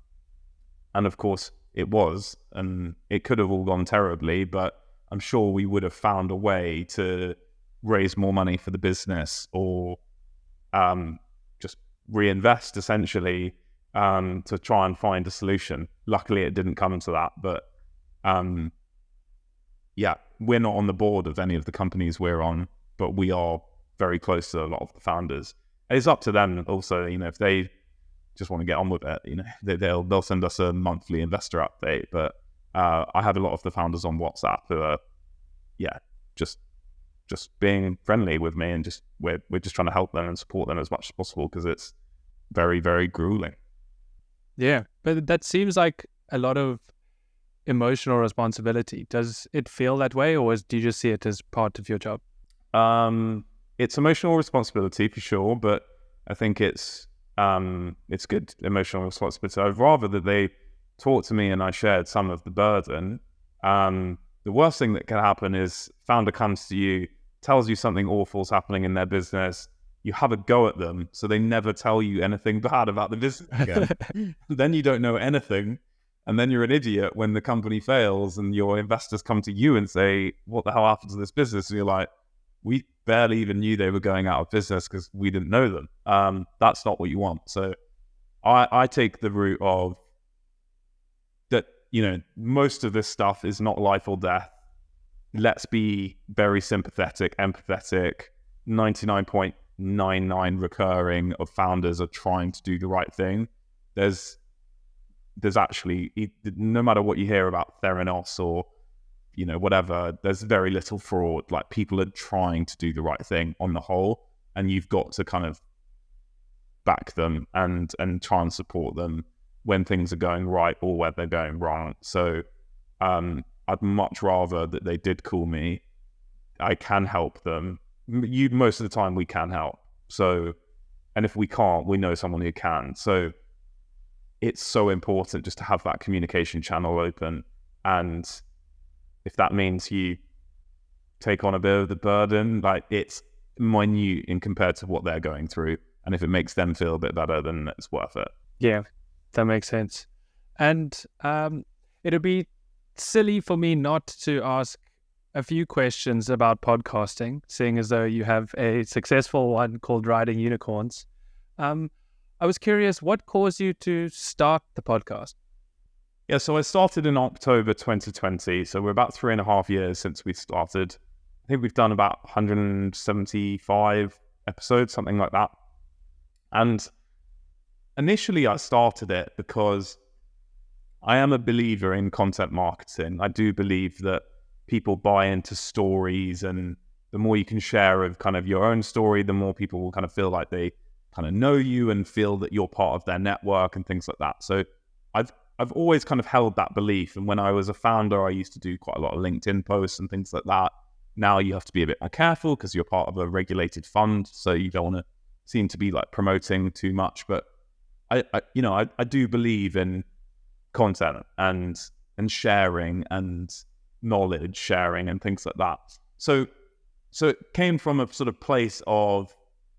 of course, it was. And it could have all gone terribly, but I'm sure we would have found a way to raise more money for the business, or just reinvest, essentially, to try and find a solution. Luckily, it didn't come to that, but we're not on the board of any of the companies we're on, but we are very close to a lot of the founders. And it's up to them also, if they just want to get on with it, they'll send us a monthly investor update. But I have a lot of the founders on WhatsApp who are, just being friendly with me, and we're just trying to help them and support them as much as possible, because it's very, very grueling. Yeah, but that seems like a lot of emotional responsibility. Does it feel that way, or do you just see it as part of your job? It's emotional responsibility for sure, but I think it's good emotional responsibility. I'd rather that they talk to me and I shared some of the burden. The worst thing that can happen is founder comes to you, tells you something awful is happening in their business. You have a go at them, so they never tell you anything bad about the business again. Then you don't know anything, and then you're an idiot when the company fails and your investors come to you and say, what the hell happened to this business? And you're like, we barely even knew they were going out of business because we didn't know them. That's not what you want. So I take the route of that, most of this stuff is not life or death. Let's be very sympathetic, empathetic. 99.99 recurring of founders are trying to do the right thing. There's actually, no matter what you hear about Theranos or whatever, there's very little fraud. Like, people are trying to do the right thing on the whole, and you've got to kind of back them and try and support them when things are going right or where they're going wrong. So I'd much rather that they did call me. I can help them. Most of the time we can help. So, and if we can't, we know someone who can. So it's so important just to have that communication channel open. And if that means you take on a bit of the burden, like, it's minute in compared to what they're going through. And if it makes them feel a bit better, then it's worth it. Yeah, that makes sense. And it'd be silly for me not to ask a few questions about podcasting, seeing as though you have a successful one called Riding Unicorns. I was curious, what caused you to start the podcast? Yeah, so I started in October 2020. So we're about 3.5 years since we started. I think we've done about 175 episodes, something like that. And initially I started it because I am a believer in content marketing. I do believe that people buy into stories, and the more you can share of kind of your own story, the more people will kind of feel like they kind of know you and feel that you're part of their network and things like that. So I've always kind of held that belief. And when I was a founder, I used to do quite a lot of LinkedIn posts and things like that. Now you have to be a bit more careful because you're part of a regulated fund, so you don't want to seem to be like promoting too much. But I do believe in content and sharing and knowledge sharing and things like that. So it came from a sort of place of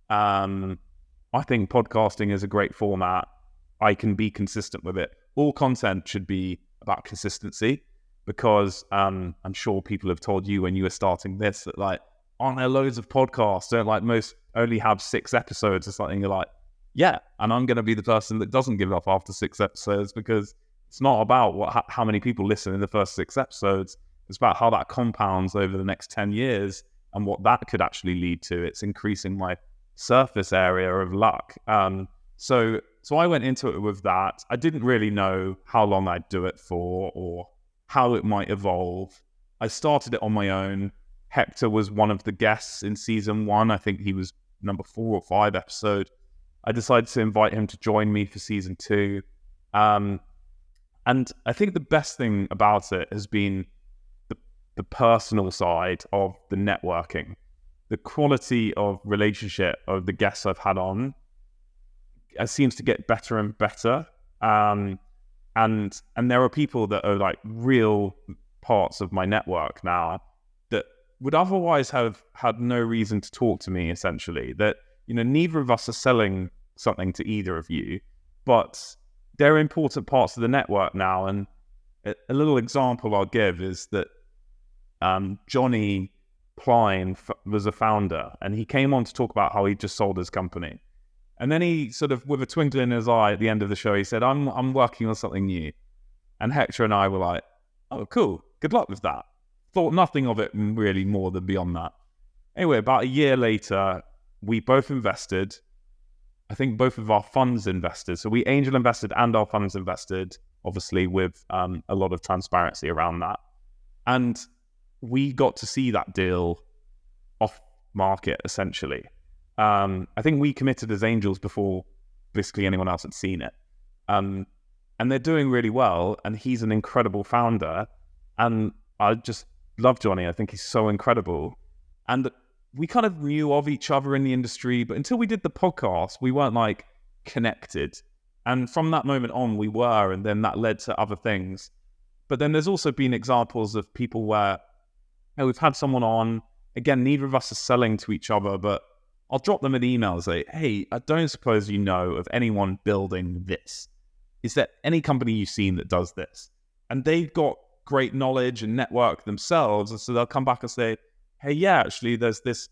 I think podcasting is a great format. I can be consistent with it. All content should be about consistency, because I'm sure people have told you when you were starting this that, like, aren't there loads of podcasts? Don't like most only have 6 episodes or something? You're like, yeah, and I'm going to be the person that doesn't give up after 6 episodes, because it's not about how many people listen in the first 6 episodes. It's about how that compounds over the next 10 years and what that could actually lead to. It's increasing my surface area of luck. So I went into it with that. I didn't really know how long I'd do it for or how it might evolve. I started it on my own. Hector was one of the guests in season 1. I think he was number 4 or 5 episode. I decided to invite him to join me for season 2. And I think the best thing about it has been the personal side of the networking. The quality of relationship of the guests I've had on seems to get better and better. And there are people that are like real parts of my network now that would otherwise have had no reason to talk to me, essentially. That, you know, neither of us are selling something to either of you, but they're important parts of the network now. And a little example I'll give is that Johnny Klein was a founder, and he came on to talk about how he just sold his company. And then he sort of, with a twinkle in his eye at the end of the show, he said, I'm working on something new. And Hector and I were like, oh, cool. Good luck with that. Thought nothing of it really more than beyond that. Anyway, about a year later, we both invested. I think both of our funds invested. So we angel invested and our funds invested, obviously with a lot of transparency around that. And we got to see that deal off market, essentially. I think we committed as angels before basically anyone else had seen it. And they're doing really well, and he's an incredible founder. And I just love Johnny. I think he's so incredible. And we kind of knew of each other in the industry, but until we did the podcast, we weren't like connected. And from that moment on, we were, and then that led to other things. But then there's also been examples of people where, you know, we've had someone on, again, neither of us are selling to each other, but I'll drop them an email and say, hey, I don't suppose you know of anyone building this. Is there any company you've seen that does this? And they've got great knowledge and network themselves. And so they'll come back and say, hey, yeah, actually, there's this,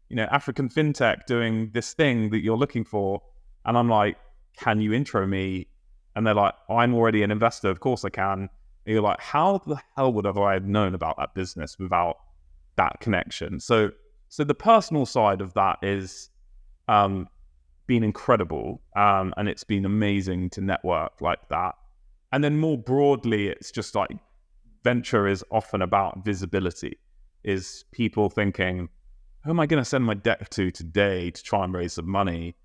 you know, African fintech doing this thing that you're looking for. And I'm like, can you intro me? And they're like, I'm already an investor. Of course I can. And you're like, how the hell would I have known about that business without that connection? So the personal side of that is been incredible. And it's been amazing to network like that. And then more broadly, it's just like venture is often about visibility, is people thinking, who am I going to send my deck to today to try and raise some money?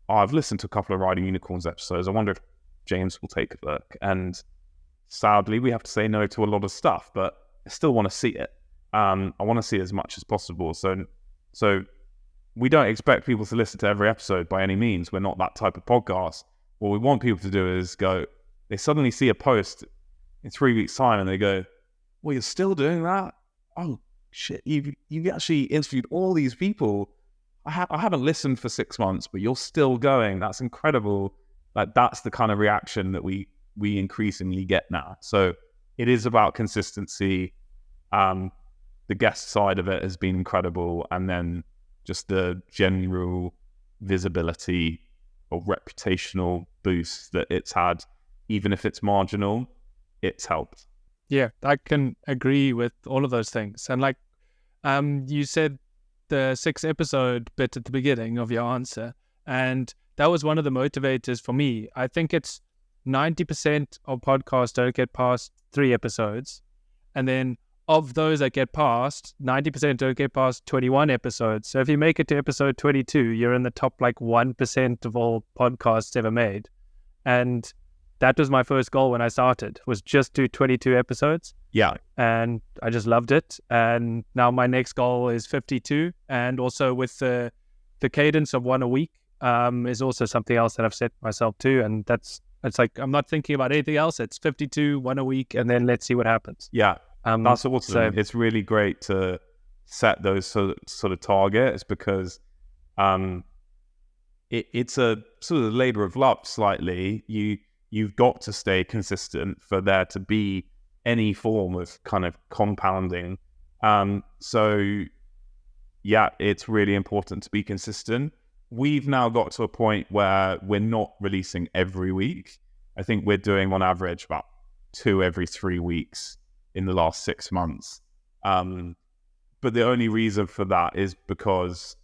Oh, I've listened to a couple of Riding Unicorns episodes. I wonder if James will take a look. And sadly, we have to say no to a lot of stuff, but I still want to see it. I want to see as much as possible. So we don't expect people to listen to every episode by any means. We're not that type of podcast. What we want people to do is go, they suddenly see a post in 3 weeks' time and they go, well, you're still doing that? Oh, shit, you actually interviewed all these people. I haven't listened for 6 months, but you're still going. That's incredible. Like, that's the kind of reaction that we increasingly get now. So it is about consistency. The guest side of it has been incredible. And then just the general visibility or reputational boost that it's had, even if it's marginal, it's helped. Yeah, I can agree with all of those things. And like you said, the 6 episode bit at the beginning of your answer, and that was one of the motivators for me. I think it's 90% of podcasts don't get past 3 episodes. And then of those that get past, 90% don't get past 21 episodes. So if you make it to episode 22, you're in the top like 1% of all podcasts ever made. And that was my first goal when I started, was just do 22 episodes. Yeah. And I just loved it. And now my next goal is 52. And also with the cadence of 1 a week is also something else that I've set myself to. And it's like, I'm not thinking about anything else. It's 52, 1 a week, and then let's see what happens. Yeah. That's awesome. So, it's really great to set those sort of targets, because it's a sort of labor of love slightly. You've got to stay consistent for there to be any form of kind of compounding. So yeah, it's really important to be consistent. we've now got to a point where we're not releasing every week. I think we're doing on average about 2 every 3 weeks in the last 6 months. But the only reason for that is because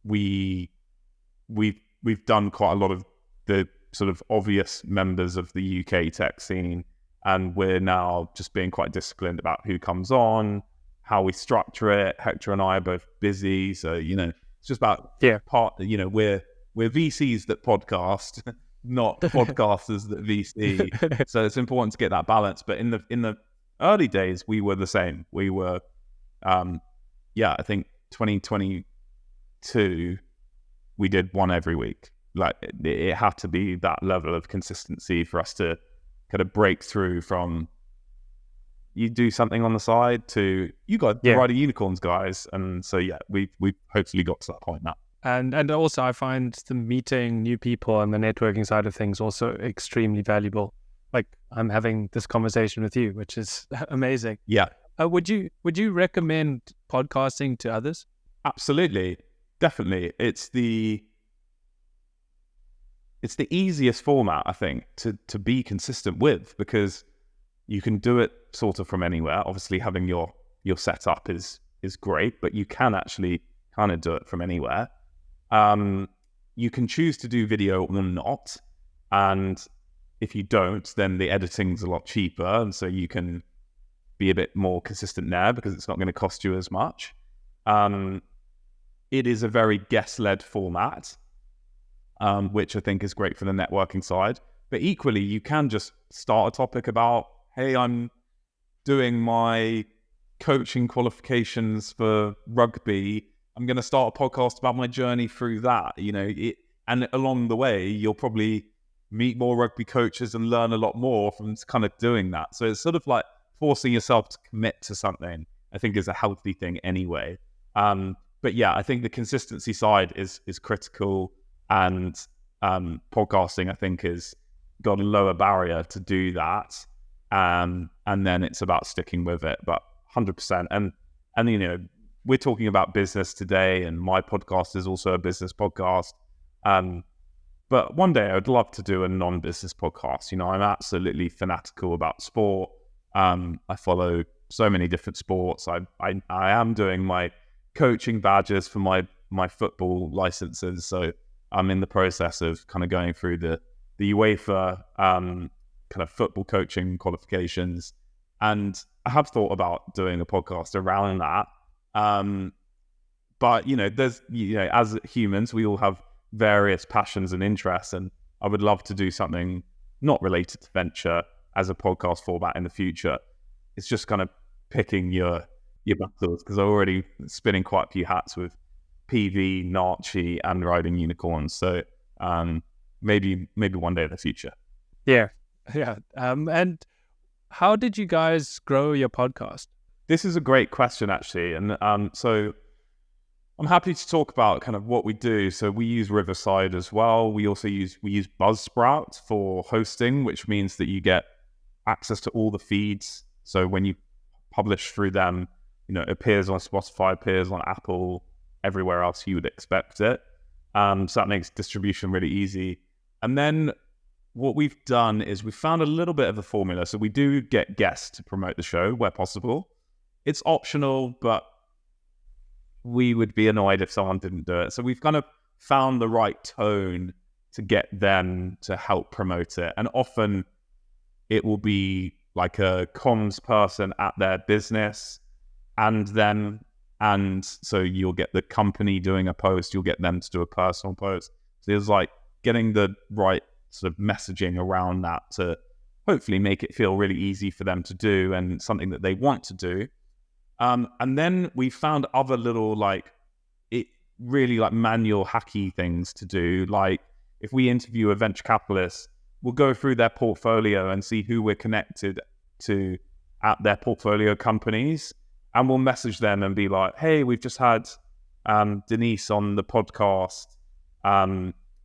we've done quite a lot of the sort of obvious members of the UK tech scene, and we're now just being quite disciplined about who comes on, how we structure it. Hector and I are both busy, so it's just about we're VCs that podcast, not podcasters that VC. So it's important to get that balance. But in the early days, we were the same. We were, I think 2022, we did 1 every week. Like it had to be that level of consistency for us to kind of break through from you do something on the side to you got riding unicorns, guys. And so we've hopefully got to that point now. And also I find the meeting new people and the networking side of things also extremely valuable. Like I'm having this conversation with you, which is amazing. Yeah. Would you recommend podcasting to others? Absolutely. Definitely. It's the easiest format, I think, to be consistent with, because you can do it sort of from anywhere. Obviously, having your setup is great, but you can actually kind of do it from anywhere. You can choose to do video or not, and if you don't, then the editing's a lot cheaper, and so you can be a bit more consistent there because it's not going to cost you as much. It is a very guest-led format, which I think is great for the networking side. But equally, you can just start a topic about, hey, I'm doing my coaching qualifications for rugby. I'm going to start a podcast about my journey through that. And along the way, you'll probably meet more rugby coaches and learn a lot more from kind of doing that. So it's sort of like forcing yourself to commit to something, I think, is a healthy thing anyway. But yeah, I think the consistency side is critical, and podcasting, I think, is got a lower barrier to do that. And then it's about sticking with it, but 100%. And we're talking about business today, and my podcast is also a business podcast. But one day I would love to do a non-business podcast. I'm absolutely fanatical about sport. I follow so many different sports. I am doing my coaching badges for my football licenses. So I'm in the process of kind of going through the UEFA kind of football coaching qualifications. And I have thought about doing a podcast around that. But, there's, as humans, we all have various passions and interests. And I would love to do something not related to venture as a podcast format in the future. It's just kind of picking your battles, because I'm already spinning quite a few hats with PV, Narchie, and riding unicorns. So maybe one day in the future. Yeah. And how did you guys grow your podcast? This is a great question, actually. And so I'm happy to talk about kind of what we do. So we use Riverside as well. We also use Buzzsprout for hosting, which means that you get access to all the feeds. So when you publish through them, it appears on Spotify, appears on Apple, everywhere else you would expect it. So that makes distribution really easy. And then what we've done is we found a little bit of a formula. So we do get guests to promote the show where possible. It's optional, but we would be annoyed if someone didn't do it. So we've kind of found the right tone to get them to help promote it. And often it will be like a comms person at their business, and so you'll get the company doing a post, you'll get them to do a personal post. So it's like getting the right sort of messaging around that to hopefully make it feel really easy for them to do and something that they want to do. And then we found other little really manual hacky things to do. Like if we interview a venture capitalist, we'll go through their portfolio and see who we're connected to at their portfolio companies. And we'll message them and be like, hey, we've just had Denise on the podcast.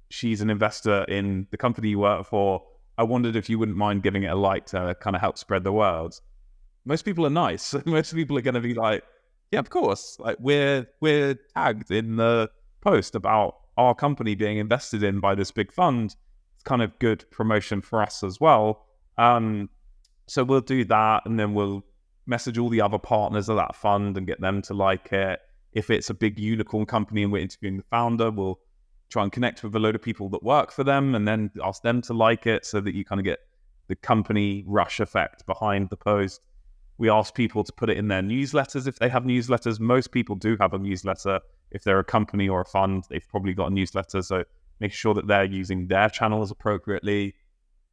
She's an investor in the company you work for. I wondered if you wouldn't mind giving it a like to kind of help spread the word. Most people are nice. Most people are going to be like, yeah, of course. Like we're tagged in the post about our company being invested in by this big fund, it's kind of good promotion for us as well. So we'll do that, and then we'll message all the other partners of that fund and get them to like it. If it's a big unicorn company and we're interviewing the founder, we'll try and connect with a load of people that work for them and then ask them to like it, so that you kind of get the company rush effect behind the post. We ask people to put it in their newsletters if they have newsletters. Most people do have a newsletter. If they're a company or a fund, they've probably got a newsletter. So make sure that they're using their channels appropriately.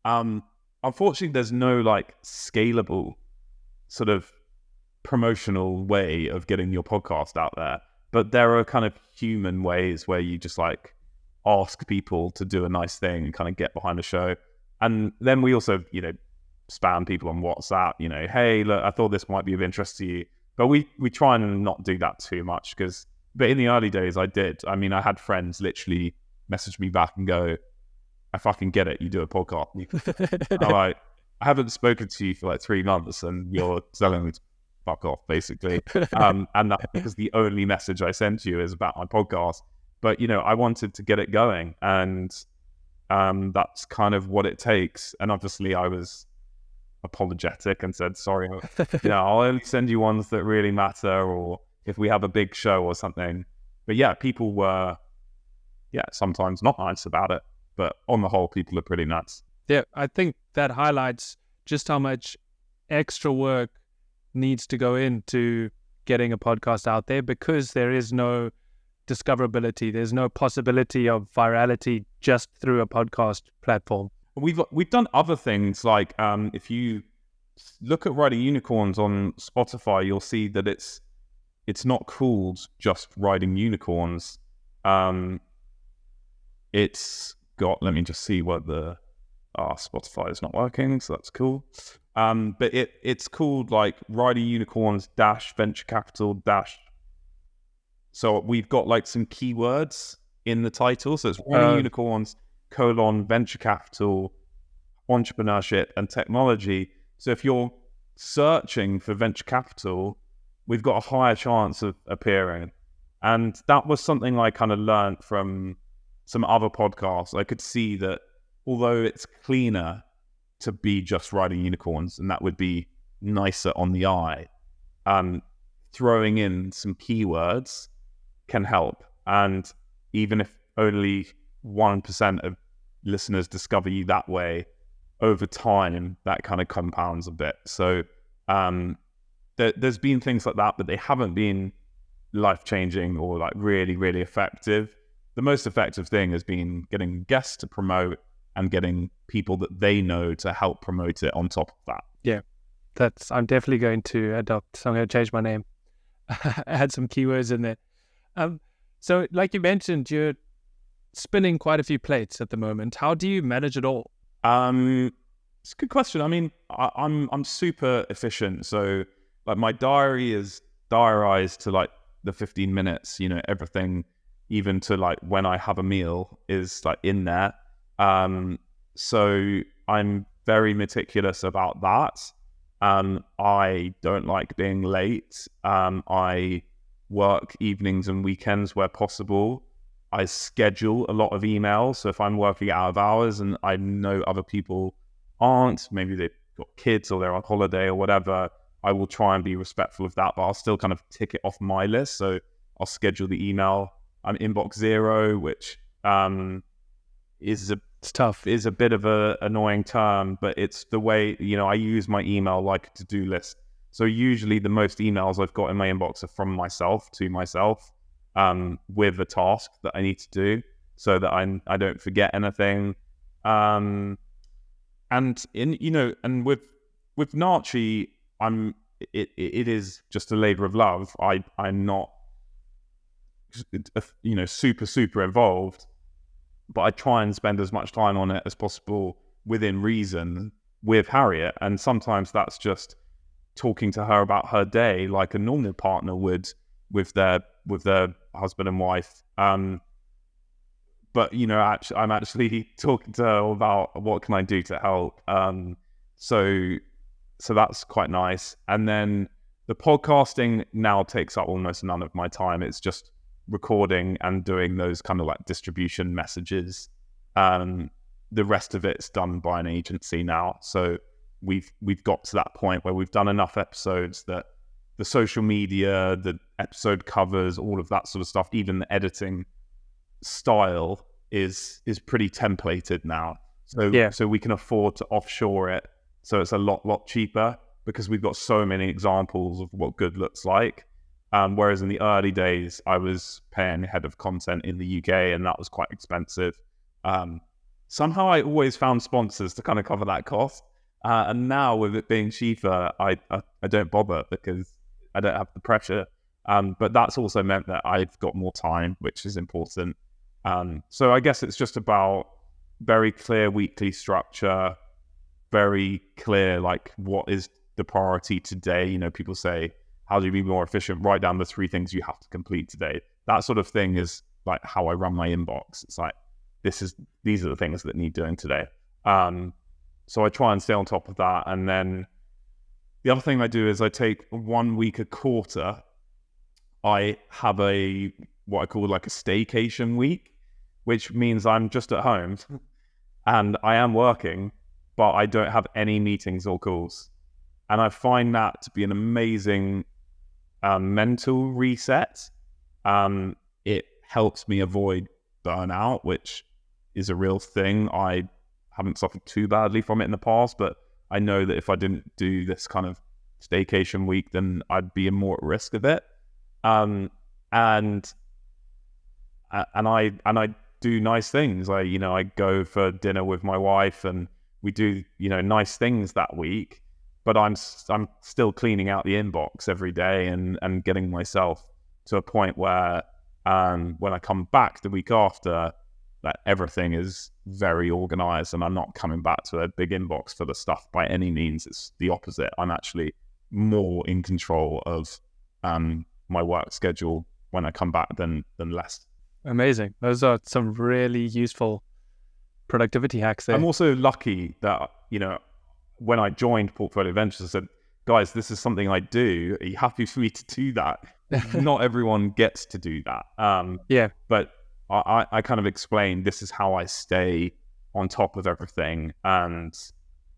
Unfortunately, there's no like scalable sort of promotional way of getting your podcast out there. But there are kind of human ways where you just like ask people to do a nice thing and kind of get behind the show. And then we also, spam people on WhatsApp, hey, look, I thought this might be of interest to you. But we try and not do that too much but in the early days I did. I mean, I had friends literally message me back and go, I fucking get it, you do a podcast. I'm like, I haven't spoken to you for like 3 months and you're telling me to fuck off, basically. And that's because the only message I sent you is about my podcast. But, I wanted to get it going, and that's kind of what it takes. And obviously I was apologetic and said, sorry, I'll only send you ones that really matter, or if we have a big show or something. But yeah, people were sometimes not nice about it, but on the whole, people are pretty nuts. Yeah, I think that highlights just how much extra work needs to go into getting a podcast out there, because there is no discoverability, there's no possibility of virality just through a podcast platform. We've done other things, like if you look at Riding Unicorns on Spotify, you'll see that it's not called just Riding Unicorns. It's got, let me just see what Spotify is not working, so that's cool. But it's called like Riding Unicorns Venture Capital . So we've got like some keywords in the title. So it's Riding Unicorns : venture capital, entrepreneurship, and technology. So if you're searching for venture capital, we've got a higher chance of appearing. And that was something I kind of learned from some other podcasts. I could see that although it's cleaner to be just Riding Unicorns, and that would be nicer on the eye, throwing in some keywords can help. And even if only 1% of listeners discover you that way, over time, that kind of compounds a bit. So there's been things like that, but they haven't been life-changing or like really, really effective. The most effective thing has been getting guests to promote and getting people that they know to help promote it on top of that. Yeah, I'm definitely going to adopt. So I'm going to change my name, add some keywords in there. So like you mentioned, you're spinning quite a few plates at the moment. How do you manage it all? It's a good question. I mean, I'm super efficient. So like my diary is diarized to like the 15 minutes, everything, even to like when I have a meal is like in there. So I'm very meticulous about that. I don't like being late. I work evenings and weekends where possible. I schedule a lot of emails. So if I'm working out of hours and I know other people aren't, maybe they've got kids or they're on holiday or whatever, I will try and be respectful of that, but I'll still kind of tick it off my list. So I'll schedule the email. I'm inbox zero, which is a bit of a annoying term, but it's the way, I use my email like a to-do list. So usually the most emails I've got in my inbox are from myself to myself, with a task that I need to do so that I don't forget anything. And with Narchie, it is just a labor of love. I'm not, super involved, but I try and spend as much time on it as possible within reason with Harriet. And sometimes that's just talking to her about her day like a normal partner would with their husband and wife. But I'm actually talking to her about what can I do to help. So that's quite nice. And then the podcasting now takes up almost none of my time. It's just recording and doing those kind of like distribution messages. The rest of it's done by an agency now. So we've got to that point where we've done enough episodes that the social media, the episode covers, all of that sort of stuff, even the editing style is pretty templated now. So we can afford to offshore it. So it's a lot cheaper because we've got so many examples of what good looks like. Whereas in the early days, I was paying head of content in the UK, and that was quite expensive. Somehow I always found sponsors to kind of cover that cost. And now with it being cheaper, I don't bother because I don't have the pressure. But that's also meant that I've got more time, which is important. So I guess it's just about very clear weekly structure, very clear, like, what is the priority today? You know, people say, how do you be more efficient? Write down the 3 things you have to complete today. That sort of thing is like how I run my inbox. It's like, these are the things that need doing today. So I try and stay on top of that. And then the other thing I do is I take 1 week a quarter. I have what I call like a staycation week, which means I'm just at home and I am working, but I don't have any meetings or calls. And I find that to be an amazing mental reset. It helps me avoid burnout, which is a real thing. I haven't suffered too badly from it in the past, but I know that if I didn't do this kind of staycation week, then I'd be more at risk of it. And I do nice things. I go for dinner with my wife, and we do nice things that week. But I'm still cleaning out the inbox every day and getting myself to a point where when I come back the week after, that everything is very organized, and I'm not coming back to a big inbox for the stuff by any means. It's the opposite. I'm actually more in control of my work schedule when I come back than less. Amazing. Those are some really useful productivity hacks there. I'm also lucky that, when I joined Portfolio Ventures, I said, guys, this is something I do. Are you happy for me to do that? Not everyone gets to do that. But I kind of explained, this is how I stay on top of everything. And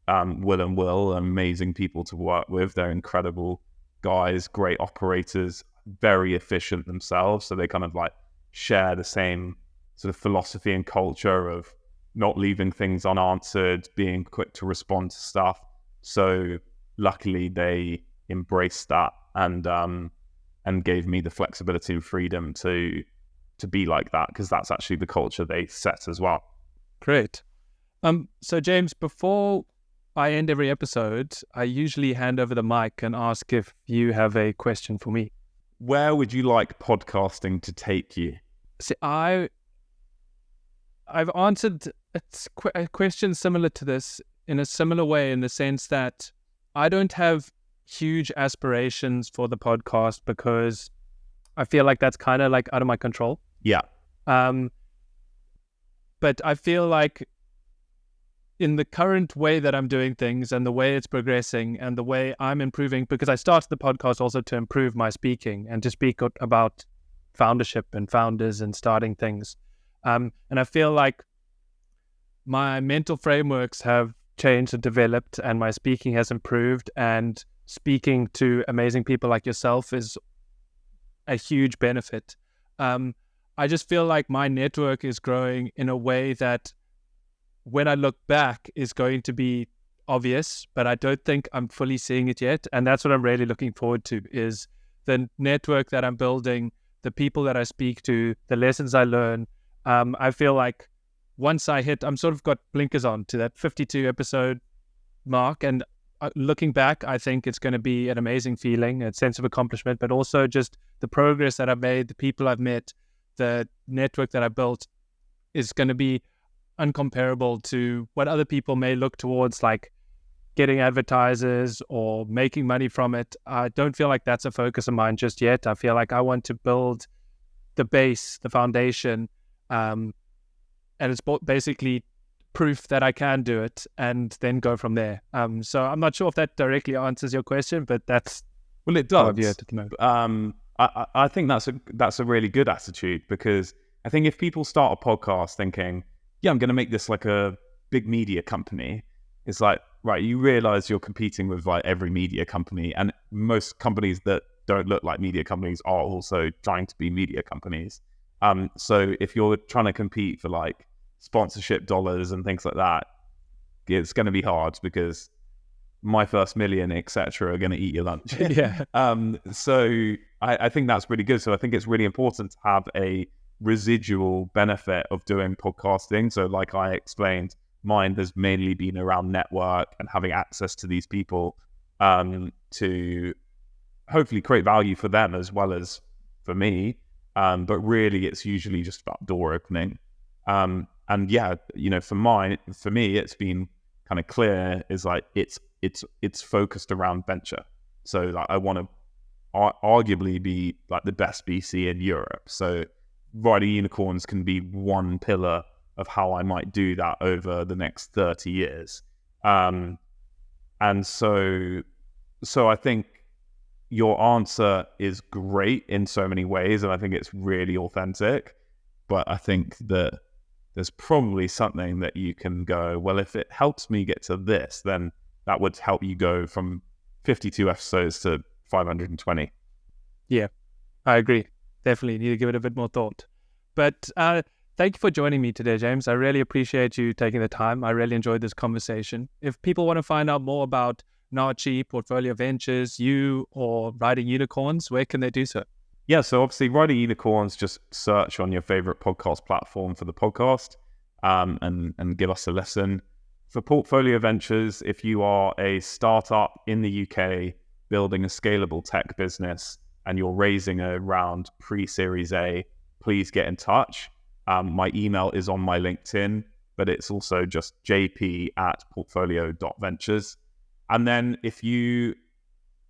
Will, amazing people to work with. They're incredible guys, great operators, very efficient themselves. So they kind of like share the same sort of philosophy and culture of not leaving things unanswered, being quick to respond to stuff. So luckily they embraced that and gave me the flexibility and freedom to be like that, because that's actually the culture they set as well. Great. So James, before I end every episode, I usually hand over the mic and ask if you have a question for me. Where would you like podcasting to take you? See, I've answered a question similar to this in a similar way, in the sense that I don't have huge aspirations for the podcast because I feel like that's kind of like out of my control. Yeah. But I feel like in the current way that I'm doing things and the way it's progressing and the way I'm improving, because I started the podcast also to improve my speaking and to speak about foundership and founders and starting things. And I feel like my mental frameworks have changed and developed, and my speaking has improved, and speaking to amazing people like yourself is a huge benefit. I just feel like my network is growing in a way that when I look back is going to be obvious, but I don't think I'm fully seeing it yet. And that's what I'm really looking forward to, is the network that I'm building, the people that I speak to, the lessons I learn. I feel like once I'm sort of got blinkers on to that 52 episode mark, and looking back, I think it's going to be an amazing feeling, a sense of accomplishment, but also just the progress that I've made, the people I've met, the network that I built is going to be uncomparable to what other people may look towards, like getting advertisers or making money from it. I don't feel like that's a focus of mine just yet. I feel like I want to build the base, the foundation, and it's basically proof that I can do it, and then go from there. So I'm not sure if that directly answers your question, but that's it does. At the moment. I think that's a really good attitude, because I think if people start a podcast thinking, yeah, I'm going to make this like a big media company, it's like, right, you realize you're competing with like every media company, and most companies that don't look like media companies are also trying to be media companies. So if you're trying to compete for like sponsorship dollars and things like that, it's going to be hard, because my first million, etc., are going to eat your lunch. Yeah. So I think that's really good. So I think it's really important to have a residual benefit of doing podcasting. So like I explained, mine has mainly been around network and having access to these people, to hopefully create value for them as well as for me. But really, it's usually just about door opening. And yeah, for me, it's been kind of clear, is like it's focused around venture. So like I want to arguably be like the best VC in Europe. So Riding Unicorns can be one pillar of how I might do that over the next 30 years. And so I think your answer is great in so many ways, and I think it's really authentic. But I think that there's probably something that you can go, well, if it helps me get to this, then that would help you go from 52 episodes to 520. Yeah, I agree. Definitely need to give it a bit more thought. But thank you for joining me today, James. I really appreciate you taking the time. I really enjoyed this conversation. If people want to find out more about Narchie, Portfolio Ventures, you, or Riding Unicorns, where can they do so? Yeah, so obviously Riding Unicorns, just search on your favorite podcast platform for the podcast, and give us a listen. For Portfolio Ventures, if you are a startup in the UK building a scalable tech business and you're raising a round pre-Series A, please get in touch. My email is on my LinkedIn, but it's also just jp@portfolio.ventures. And then if you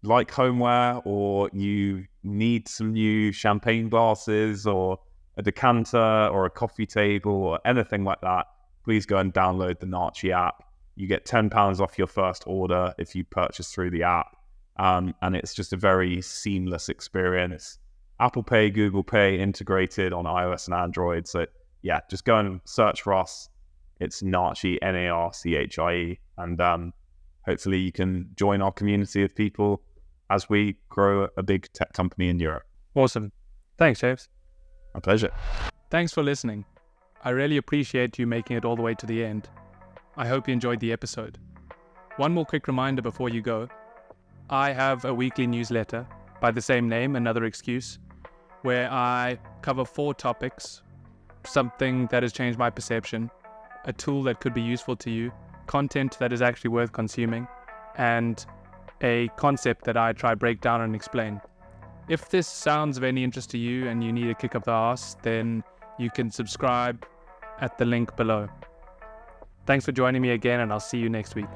like homeware, or you need some new champagne glasses or a decanter or a coffee table or anything like that, please go and download the Narchie app. You get £10 off your first order if you purchase through the app. And it's just a very seamless experience. Apple Pay, Google Pay integrated on iOS and Android. So yeah, just go and search for us. It's Narchie, Narchie. And hopefully you can join our community of people as we grow a big tech company in Europe. Awesome. Thanks, James. My pleasure. Thanks for listening. I really appreciate you making it all the way to the end. I hope you enjoyed the episode. One more quick reminder before you go. I have a weekly newsletter by the same name, Another Excuse, where I cover 4 topics: something that has changed my perception, a tool that could be useful to you, content that is actually worth consuming, and a concept that I try break down and explain. If this sounds of any interest to you and you need a kick up the arse, then you can subscribe at the link below. Thanks for joining me again, and I'll see you next week.